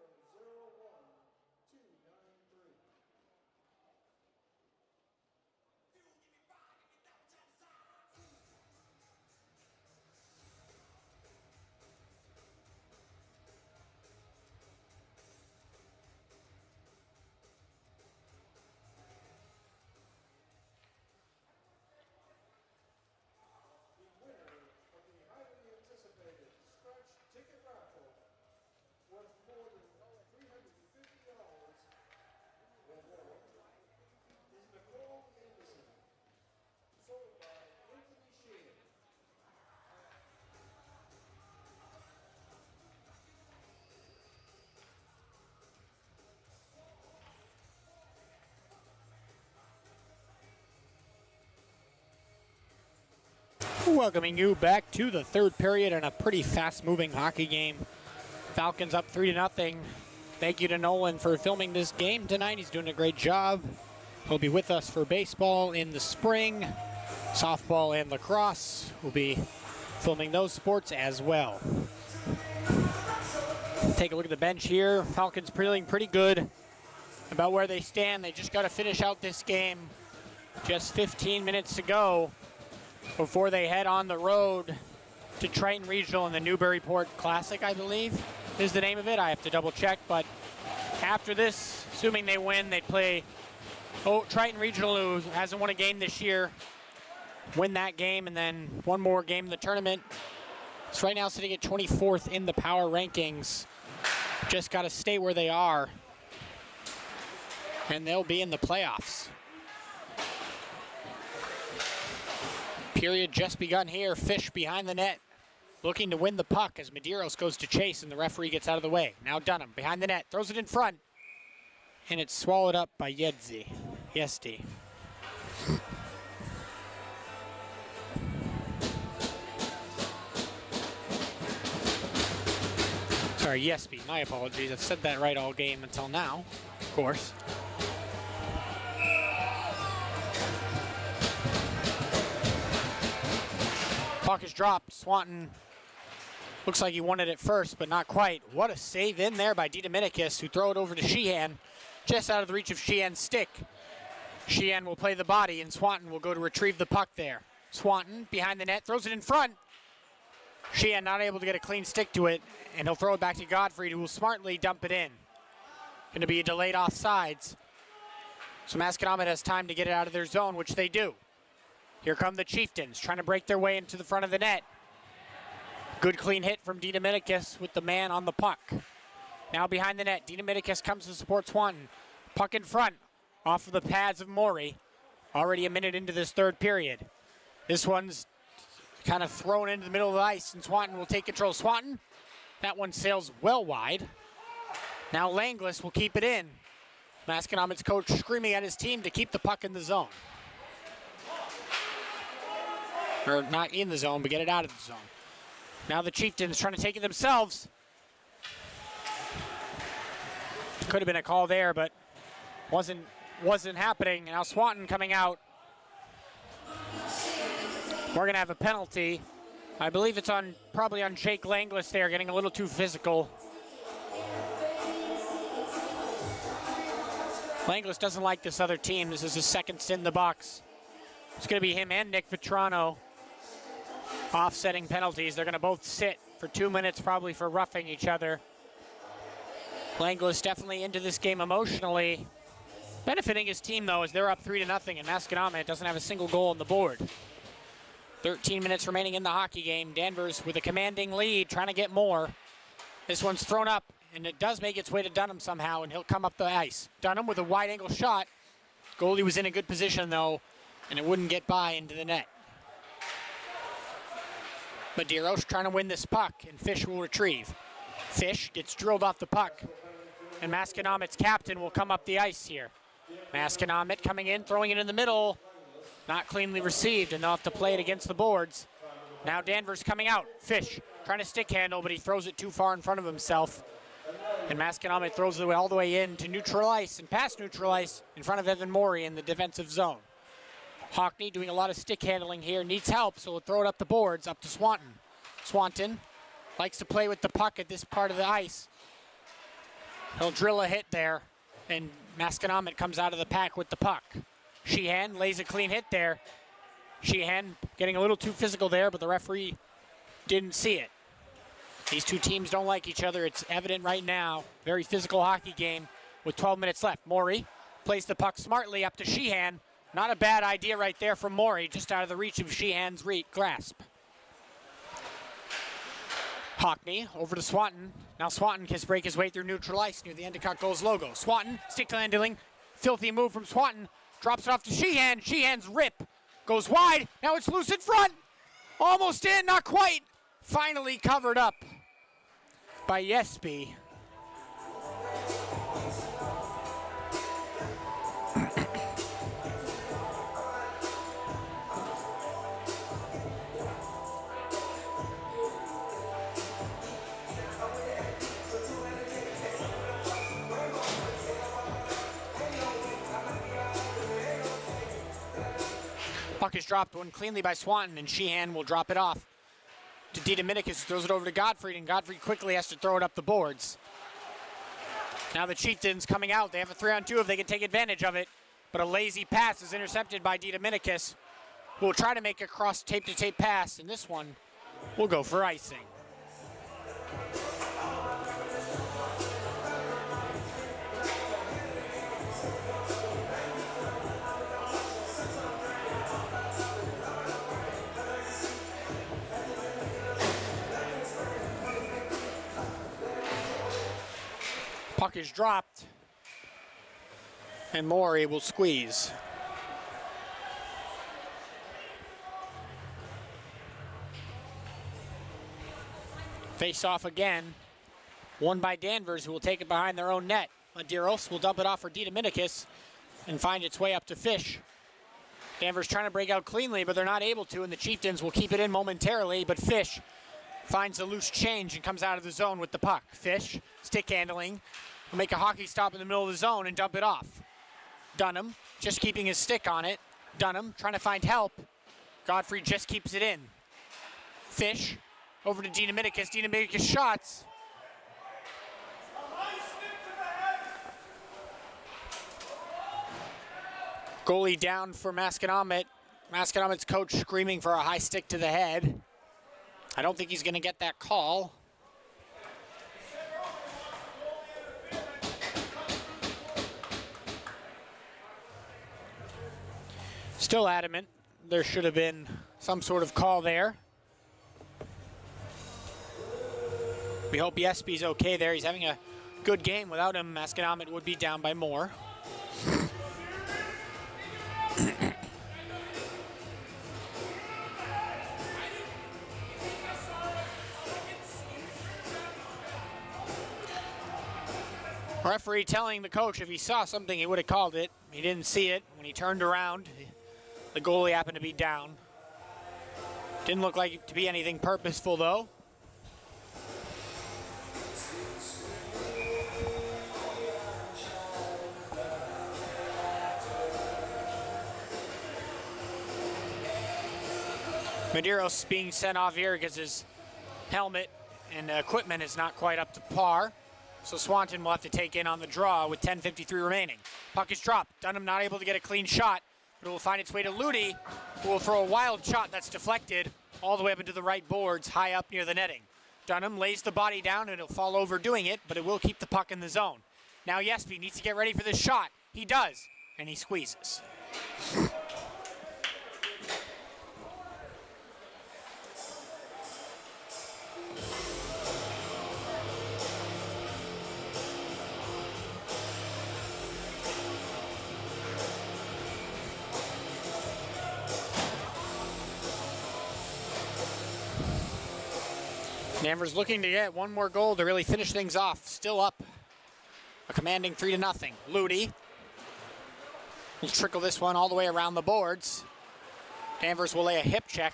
The winner of the highly anticipated scratch ticket raffle worth more than $350 or more is Nicole Anderson, sold by Anthony Sheehan. Welcoming you back to the third period in a pretty fast-moving hockey game. Falcons up 3-0. Thank you to Nolan for filming this game tonight. He's doing a great job. He'll be with us for baseball in the spring. Softball and lacrosse. We'll be filming those sports as well. Take a look at the bench here. Falcons feeling pretty good about where they stand. They just got to finish out this game. Just 15 minutes to go before they head on the road to Triton Regional in the Newburyport Classic, I believe is the name of it. I have to double check, but after this, assuming they win, they'd play Triton Regional, who hasn't won a game this year, win that game, and then one more game in the tournament. It's right now sitting at 24th in the power rankings. Just got to stay where they are, and they'll be in the playoffs. Period just begun here. Fish behind the net, looking to win the puck as Medeiros goes to chase and the referee gets out of the way. Now Dunham behind the net, throws it in front, and it's swallowed up by Yezdi. Sorry, Yesby, my apologies. I've said that right all game until now, of course. Puck is dropped. Swanton looks like he won it at first, but not quite. What a save in there by DiDominicis, who throw it over to Sheehan, just out of the reach of Sheehan's stick. Sheehan will play the body, and Swanton will go to retrieve the puck there. Swanton behind the net, throws it in front. Sheehan not able to get a clean stick to it, and he'll throw it back to Godfrey, who will smartly dump it in. Going to be a delayed offsides. So Masconomet has time to get it out of their zone, which they do. Here come the Chieftains, trying to break their way into the front of the net. Good clean hit from DiDominicis with the man on the puck. Now behind the net, DiDominicis comes to support Swanton. Puck in front, off of the pads of Maury. Already a minute into this third period. This one's kind of thrown into the middle of the ice, and Swanton will take control. Swanton, that one sails well wide. Now Langlis will keep it in. Masconomet's coach screaming at his team to keep the puck in the zone. Or not in the zone, but get it out of the zone. Now the Chieftains trying to take it themselves. Could have been a call there, but wasn't happening. Now Swanton coming out. We're gonna have a penalty. I believe it's probably on Jake Langlis there, getting a little too physical. Langlis doesn't like this other team. This is his second stint in the box. It's gonna be him and Nick Vitrano offsetting penalties. They're gonna both sit for 2 minutes probably for roughing each other. Langlis definitely into this game emotionally. Benefiting his team though, as they're up 3-0 and Masconomet doesn't have a single goal on the board. 13 minutes remaining in the hockey game. Danvers with a commanding lead, trying to get more. This one's thrown up, and it does make its way to Dunham somehow, and he'll come up the ice. Dunham with a wide angle shot. Goalie was in a good position though, and it wouldn't get by into the net. Medeiros trying to win this puck, and Fish will retrieve. Fish gets drilled off the puck, and Masconomet's captain will come up the ice here. Masconomet coming in, throwing it in the middle. Not cleanly received, and they'll have to play it against the boards. Now Danvers coming out. Fish trying to stick handle, but he throws it too far in front of himself. And Masconomet throws it all the way in to neutral ice and past neutral ice in front of Evan Morey in the defensive zone. Hockney doing a lot of stick handling here, needs help, so we'll throw it up the boards, up to Swanton. Swanton likes to play with the puck at this part of the ice. He'll drill a hit there, and Masconomet comes out of the pack with the puck. Sheehan lays a clean hit there. Sheehan getting a little too physical there, but the referee didn't see it. These two teams don't like each other. It's evident right now. Very physical hockey game with 12 minutes left. Morey plays the puck smartly up to Sheehan. Not a bad idea right there from Morey, just out of the reach of Sheehan's grasp. Hockney over to Swanton. Now Swanton can break his way through neutral ice near the Endicott Goals logo. Swanton, stick handling, filthy move from Swanton. Drops it off to Sheehan. Sheehan's rip goes wide. Now it's loose in front. Almost in, not quite. Finally covered up by Yesby. Puck is dropped one cleanly by Swanton, and Sheehan will drop it off to Dominicus, throws it over to Godfrey, and Godfrey quickly has to throw it up the boards. Now the Chieftains coming out. They have a 3-on-2 if they can take advantage of it, but a lazy pass is intercepted by Dominicus, who will try to make a cross tape-to-tape pass, and this one will go for icing. Puck is dropped, and Morey will squeeze. Face off again, won by Danvers, who will take it behind their own net. Medeiros will dump it off for Dominicus and find its way up to Fish. Danvers trying to break out cleanly, but they're not able to, and the Chieftains will keep it in momentarily, but Fish finds a loose change and comes out of the zone with the puck. Fish, stick handling, will make a hockey stop in the middle of the zone and dump it off. Dunham just keeping his stick on it. Dunham trying to find help. Godfrey just keeps it in. Fish over to Dominicus. Dominicus shots. Goalie down for Masconomet. Masconomet's coach screaming for a high stick to the head. I don't think he's going to get that call. Still adamant there should have been some sort of call there. We hope Yesby's okay there. He's having a good game. Without him, Masconomet would be down by more. Referee telling the coach if he saw something, he would have called it. He didn't see it. When he turned around, the goalie happened to be down. Didn't look like it to be anything purposeful, though. Medeiros being sent off here because his helmet and equipment is not quite up to par. So Swanton will have to take in on the draw with 10:53 remaining. Puck is dropped. Dunham not able to get a clean shot, but it will find its way to Ludi, who will throw a wild shot that's deflected all the way up into the right boards, high up near the netting. Dunham lays the body down, and it'll fall over doing it, but it will keep the puck in the zone. Now Yesby needs to get ready for this shot. He does, and he squeezes. Danvers looking to get one more goal to really finish things off. Still up, a commanding 3-0. Ludi will trickle this one all the way around the boards. Danvers will lay a hip check,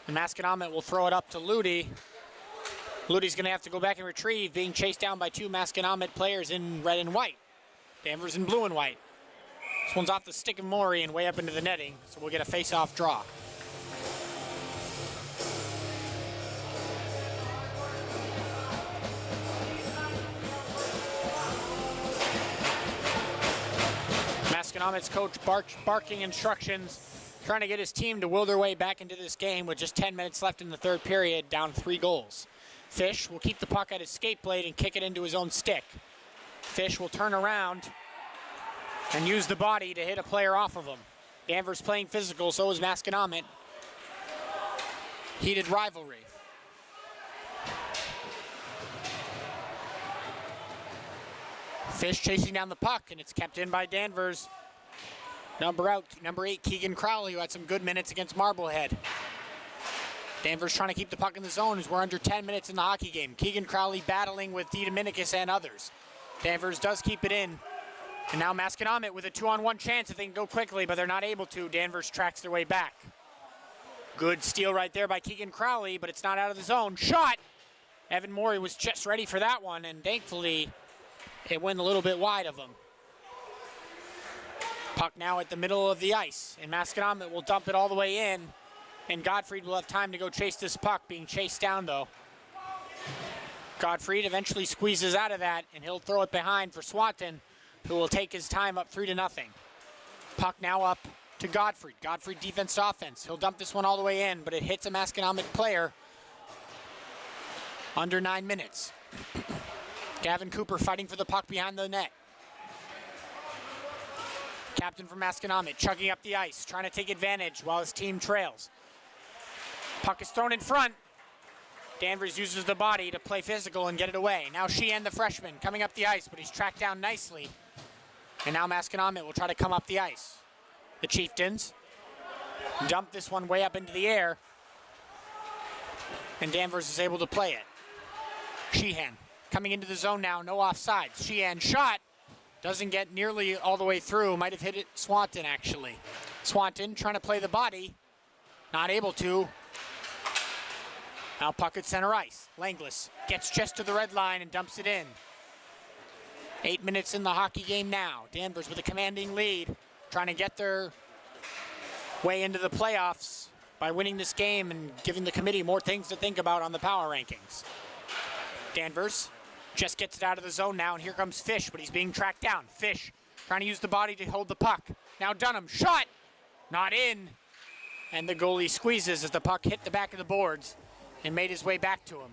and Masconomet will throw it up to Ludi. Ludi's going to have to go back and retrieve, being chased down by two Masconomet players in red and white. Danvers in blue and white. This one's off the stick of Maury and way up into the netting, so we'll get a face-off draw. Masconomet's coach barking instructions, trying to get his team to will their way back into this game with just 10 minutes left in the third period, down 3 goals. Fish will keep the puck at his skate blade and kick it into his own stick. Fish will turn around and use the body to hit a player off of him. Danvers playing physical, so is Masconomet. Heated rivalry. Fish chasing down the puck, and it's kept in by Danvers. Number 8, Keegan Crowley, who had some good minutes against Marblehead. Danvers trying to keep the puck in the zone as we're under 10 minutes in the hockey game. Keegan Crowley battling with DeDominicis and others. Danvers does keep it in. And now Masconomet with a 2-on-1 chance if they can go quickly, but they're not able to. Danvers tracks their way back. Good steal right there by Keegan Crowley, but it's not out of the zone. Shot! Evan Morey was just ready for that one, and thankfully it went a little bit wide of him. Puck now at the middle of the ice, and Masconomet will dump it all the way in, and Gottfried will have time to go chase this puck, being chased down though. Gottfried eventually squeezes out of that, and he'll throw it behind for Swanton, who will take his time up 3-0. Puck now up to Gottfried. Gottfried defense to offense. He'll dump this one all the way in, but it hits a Masconomet player. Under 9 minutes. Gavin Cooper fighting for the puck behind the net. Captain from Masconomet chugging up the ice, trying to take advantage while his team trails. Puck is thrown in front. Danvers uses the body to play physical and get it away. Now Sheehan, the freshman, coming up the ice, but he's tracked down nicely. And now Masconomet will try to come up the ice. The Chieftains dump this one way up into the air, and Danvers is able to play it. Sheehan coming into the zone now, no offsides. Sheehan shot, doesn't get nearly all the way through, might have hit it Swanton actually. Swanton trying to play the body, not able to. Now puck at center ice. Langless gets just to the red line and dumps it in. 8 minutes in the hockey game now. Danvers with a commanding lead, trying to get their way into the playoffs by winning this game and giving the committee more things to think about on the power rankings. Danvers just gets it out of the zone now, and here comes Fish, but he's being tracked down. Fish trying to use the body to hold the puck. Now Dunham, shot, not in. And the goalie squeezes as the puck hit the back of the boards and made his way back to him.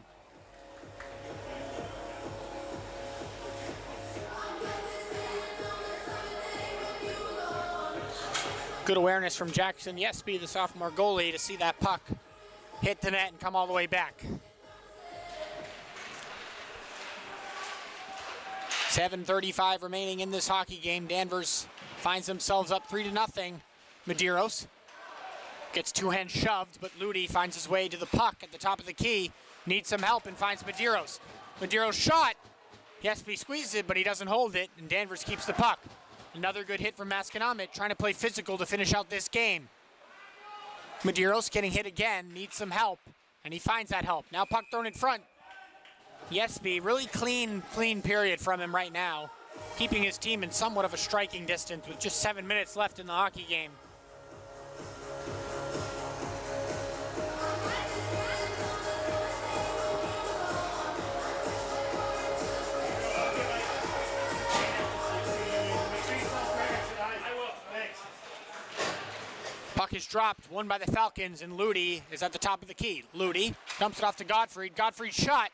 Good awareness from Jackson Yesby, the sophomore goalie, to see that puck hit the net and come all the way back. 7:35 remaining in this hockey game. Danvers finds themselves up 3-0. Medeiros gets two-hand shoved, but Ludi finds his way to the puck at the top of the key. Needs some help and finds Medeiros. Medeiros shot. Yesby squeezes it, but he doesn't hold it, and Danvers keeps the puck. Another good hit from Masconomet, trying to play physical to finish out this game. Medeiros getting hit again, needs some help, and he finds that help. Now puck thrown in front. Yesby, really clean period from him right now, keeping his team in somewhat of a striking distance with just 7 minutes left in the hockey game. Puck is dropped, won by the Falcons, and Ludi is at the top of the key. Ludi dumps it off to Gottfried. Gottfried shot,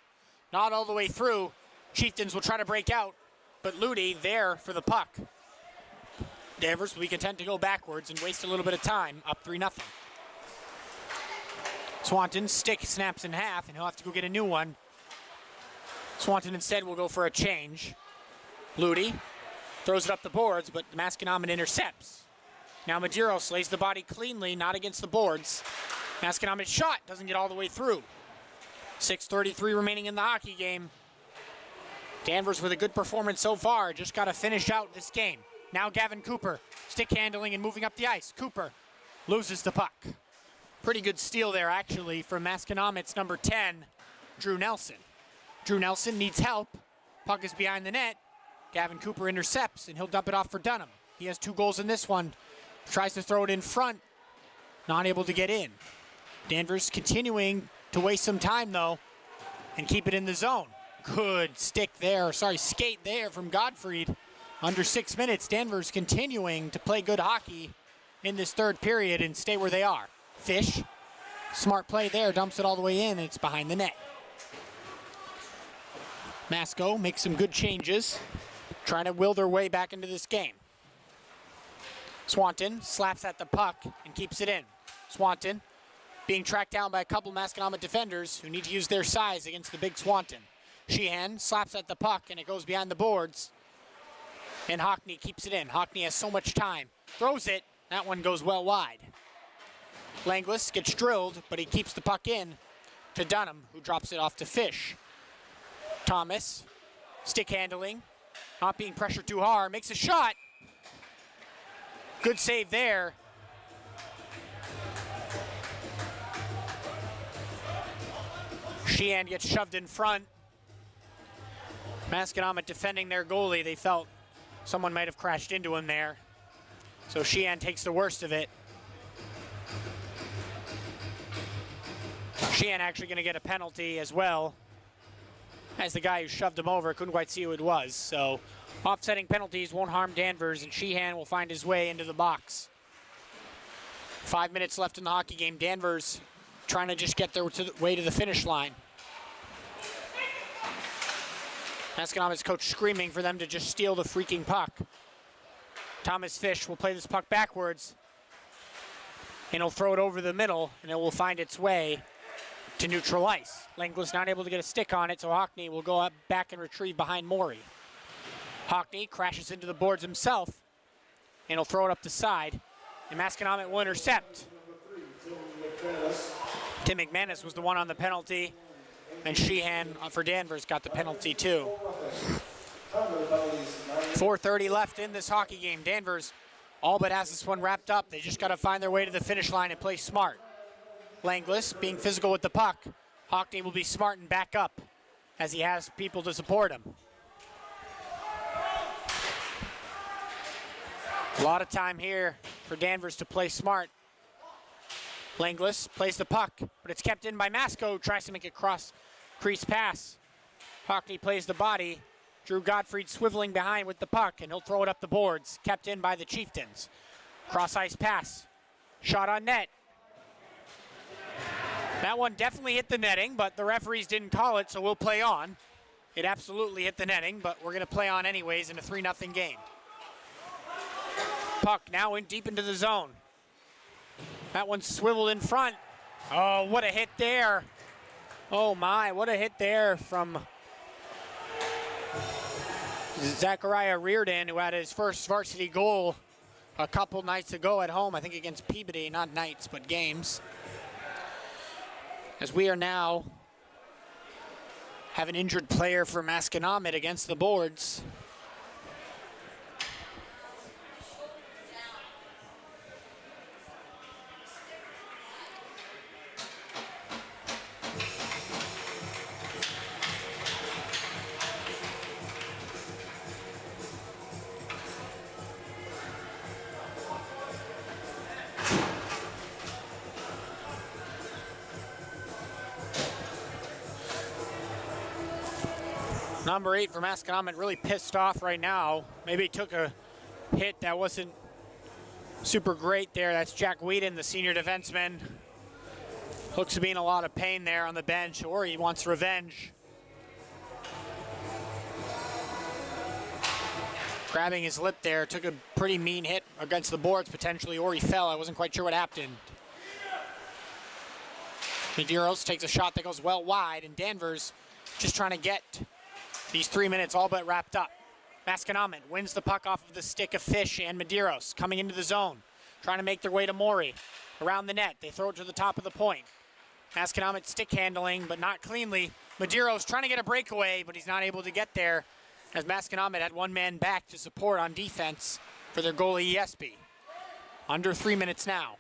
not all the way through. Chieftains will try to break out, but Ludi there for the puck. Danvers will be content to go backwards and waste a little bit of time, up 3-0. Swanton's stick snaps in half, and he'll have to go get a new one. Swanton instead will go for a change. Ludi throws it up the boards, but Masconomet intercepts. Now Medeiros lays the body cleanly, not against the boards. Masconomet shot, doesn't get all the way through. 6:33 remaining in the hockey game. Danvers with a good performance so far, just got to finish out this game. Now Gavin Cooper, stick handling and moving up the ice. Cooper loses the puck. Pretty good steal there actually from Masconomet's number 10, Drew Nelson. Drew Nelson needs help. Puck is behind the net. Gavin Cooper intercepts, and he'll dump it off for Dunham. He has 2 goals in this one. Tries to throw it in front. Not able to get in. Danvers continuing to waste some time, though, and keep it in the zone. Good skate there from Gottfried. Under 6 minutes, Danvers continuing to play good hockey in this third period and stay where they are. Fish, smart play there, dumps it all the way in, and it's behind the net. Masco makes some good changes, trying to will their way back into this game. Swanton slaps at the puck and keeps it in. Swanton being tracked down by a couple Masconomet defenders who need to use their size against the big Swanton. Sheehan slaps at the puck and it goes behind the boards. And Hockney keeps it in. Hockney has so much time. Throws it. That one goes well wide. Langlis gets drilled, but he keeps the puck in to Dunham, who drops it off to Fish. Thomas, stick handling, not being pressured too hard, makes a shot. Good save there. Sheehan gets shoved in front. Masconomet defending their goalie. They felt someone might have crashed into him there. So Sheehan takes the worst of it. Sheehan actually going to get a penalty as well, as the guy who shoved him over couldn't quite see who it was. So offsetting penalties won't harm Danvers, and Sheehan will find his way into the box. 5 minutes left in the hockey game. Danvers trying to just get their way to the finish line. Masconomet's coach screaming for them to just steal the freaking puck. Thomas Fish will play this puck backwards, and he'll throw it over the middle, and it will find its way to neutral ice. Langlis not able to get a stick on it, so Hockney will go up back and retrieve behind Morey. Hockney crashes into the boards himself, and he'll throw it up the side, and Masconomet will intercept. Tim McManus was the one on the penalty, and Sheehan for Danvers got the penalty too. 4:30 left in this hockey game. Danvers all but has this one wrapped up. They just got to find their way to the finish line and play smart. Langlis being physical with the puck. Hockney will be smart and back up as he has people to support him. A lot of time here for Danvers to play smart. Langlis plays the puck, but it's kept in by Masco, tries to make a cross crease pass. Hockney plays the body. Drew Gottfried swiveling behind with the puck, and he'll throw it up the boards, kept in by the Chieftains. Cross ice pass. Shot on net. That one definitely hit the netting, but the referees didn't call it, so we'll play on. It absolutely hit the netting, but we're going to play on anyways in a 3-0 game. Puck now in deep into the zone. That one swiveled in front. Oh, what a hit there. Oh my, what a hit there from Zachariah Reardon, who had his first varsity goal a couple nights ago at home, I think against Peabody, not nights, but games. As we are now have an injured player for Masconomet against the boards. Number 8 for Masconomet really pissed off right now. Maybe he took a hit that wasn't super great there. That's Jack Whedon, the senior defenseman. Looks to be in a lot of pain there on the bench, or he wants revenge. Grabbing his lip there, took a pretty mean hit against the boards potentially, or he fell. I wasn't quite sure what happened. Medeiros takes a shot that goes well wide, and Danvers just trying to get these 3 minutes all but wrapped up. Masconomet wins the puck off of the stick of Fish and Medeiros coming into the zone, trying to make their way to Morey. Around the net, they throw it to the top of the point. Masconomet stick handling, but not cleanly. Medeiros trying to get a breakaway, but he's not able to get there, as Masconomet had one man back to support on defense for their goalie Yesby. Under 3 minutes now.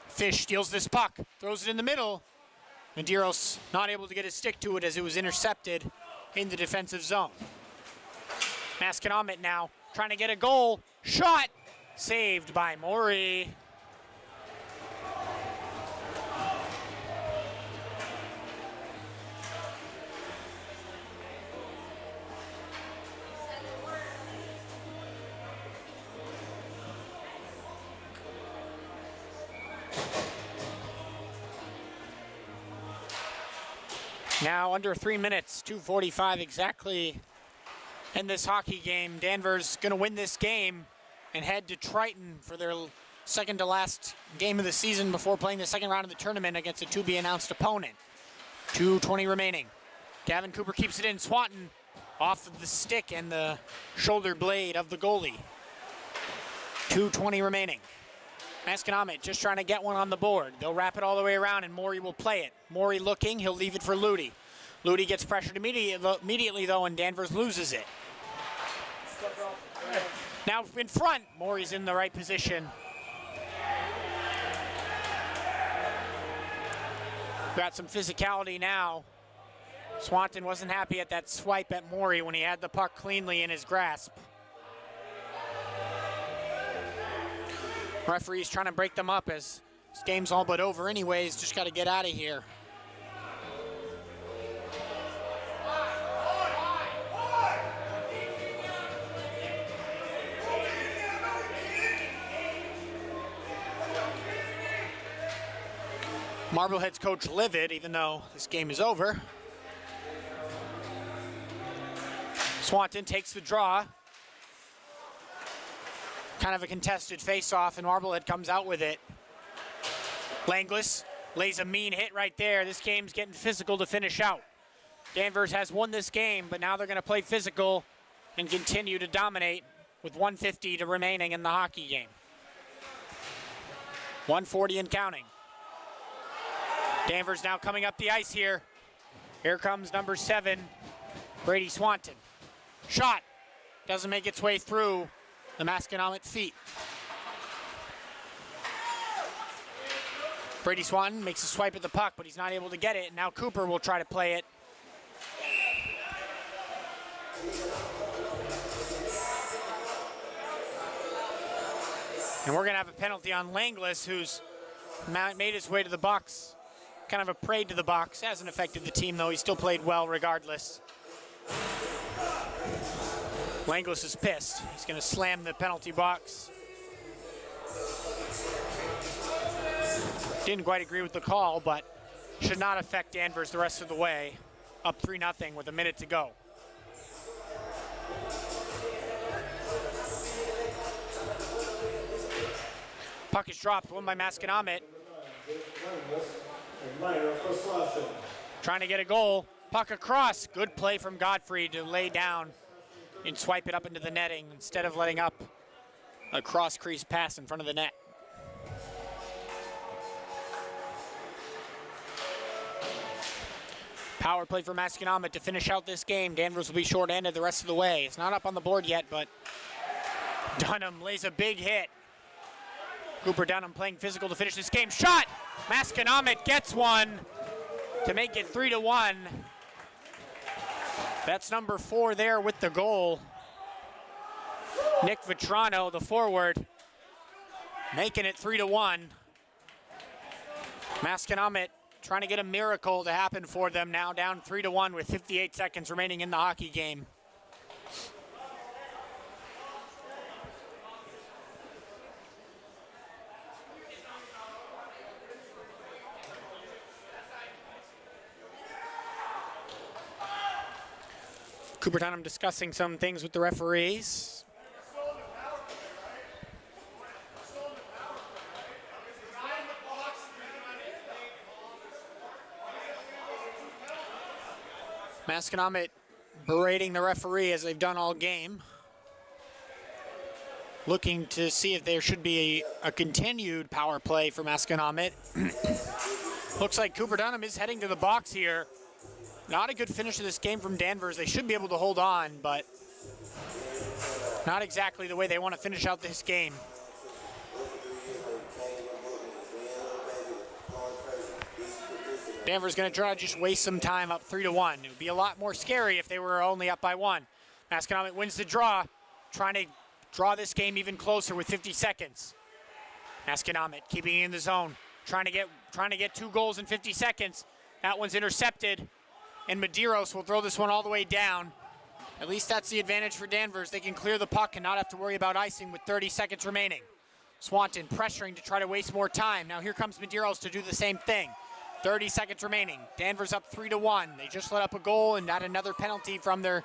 Fish steals this puck, throws it in the middle. Medeiros not able to get his stick to it as it was intercepted in the defensive zone. Masconomet now trying to get a goal. Shot saved by Maury. Now under 3 minutes, 2:45 exactly in this hockey game. Danvers going to win this game and head to Triton for their second to last game of the season before playing the second round of the tournament against a to-be-announced opponent. 2:20 remaining. Gavin Cooper keeps it in. Swanton off of the stick and the shoulder blade of the goalie. 2:20 remaining. Masconomet just trying to get one on the board. They'll wrap it all the way around and Maury will play it. Maury looking, he'll leave it for Ludi. Ludi gets pressured immediately though, and Danvers loses it. Now in front, Maury's in the right position. Got some physicality now. Swanton wasn't happy at that swipe at Maury when he had the puck cleanly in his grasp. Referee's trying to break them up as this game's all but over anyways. Just got to get out of here. Marblehead's coach livid, even though this game is over. Swanton takes the draw. Kind of a contested face-off, and Marblehead comes out with it. Langlis lays a mean hit right there. This game's getting physical to finish out. Danvers has won this game, but now they're going to play physical and continue to dominate with 1:50 to remaining in the hockey game. 1:40 and counting. Danvers now coming up the ice here. Here comes number 7, Brady Swanton. Shot doesn't make its way through the Masconomet feet. Brady Swanton makes a swipe at the puck, but he's not able to get it. Now Cooper will try to play it. And we're gonna have a penalty on Langlis, who's made his way to the box. Kind of a parade to the box. Hasn't affected the team though. He still played well regardless. Langlis is pissed. He's going to slam the penalty box. Didn't quite agree with the call, but should not affect Danvers the rest of the way. Up 3-0 with a minute to go. Puck is dropped, won by Masconomet. Trying to get a goal. Puck across. Good play from Godfrey to lay down and swipe it up into the netting instead of letting up a cross-crease pass in front of the net. Power play for Masconomet to finish out this game. Danvers will be short-handed the rest of the way. It's not up on the board yet, but Dunham lays a big hit. Cooper Dunham playing physical to finish this game. Shot! Masconomet gets one to make it 3-1. That's number 4 there with the goal. Nick Vetrano, the forward, making it 3-1. Masconomet trying to get a miracle to happen for them, now down 3-1 with 58 seconds remaining in the hockey game. Cooper Dunham discussing some things with the referees. Masconomet berating the referee as they've done all game. Looking to see if there should be a continued power play for Masconomet. Looks like Cooper Dunham is heading to the box here. Not a good finish to this game from Danvers. They should be able to hold on, but not exactly the way they want to finish out this game. Danvers going to try to just waste some time up 3-1. It would be a lot more scary if they were only up by 1. Masconomet wins the draw, trying to draw this game even closer with 50 seconds. Masconomet keeping it in the zone, trying to get 2 goals in 50 seconds. That one's intercepted, and Medeiros will throw this one all the way down. At least that's the advantage for Danvers. They can clear the puck and not have to worry about icing with 30 seconds remaining. Swanton pressuring to try to waste more time. Now here comes Medeiros to do the same thing. 30 seconds remaining. Danvers up 3-1. They just let up a goal and got another penalty from their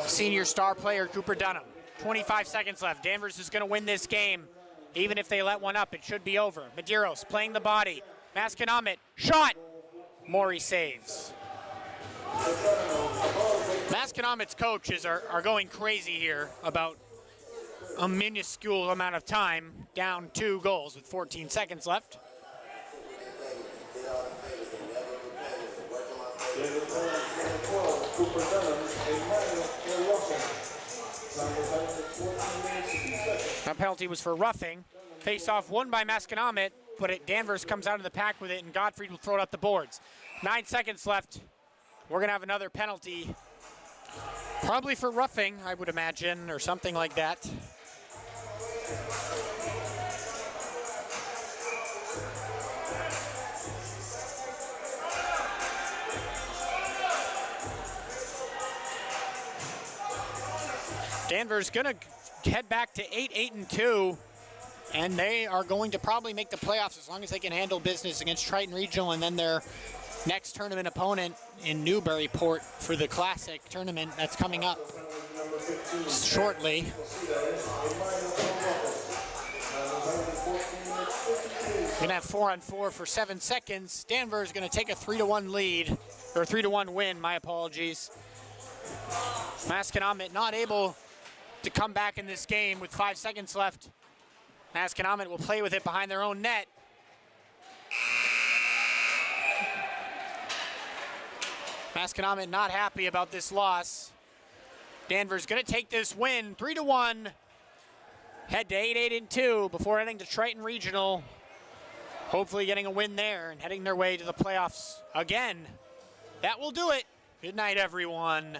senior star player, Cooper Dunham. 25 seconds left. Danvers is going to win this game. Even if they let one up, it should be over. Medeiros playing the body. Masconomet, shot. Maury saves. Masconomet's coaches are going crazy here about a minuscule amount of time, down 2 goals with 14 seconds left. That penalty was for roughing. Face-off won by Masconomet, but Danvers comes out of the pack with it, and Gottfried will throw it up the boards. 9 seconds left. We're going to have another penalty, probably for roughing, I would imagine, or something like that. Danvers going to head back to 8-2, and they are going to probably make the playoffs as long as they can handle business against Triton Regional and then their next tournament opponent in Newburyport for the Classic tournament that's coming up shortly. We're gonna have 4-on-4 for 7 seconds. Danvers is gonna take a 3-1 lead, or 3-1 win, my apologies. Masconomet not able to come back in this game with 5 seconds left. Masconomet will play with it behind their own net. Masconomet not happy about this loss. Danvers gonna take this win, 3-1. Head to 8-2 before heading to Triton Regional. Hopefully getting a win there and heading their way to the playoffs again. That will do it. Good night, everyone.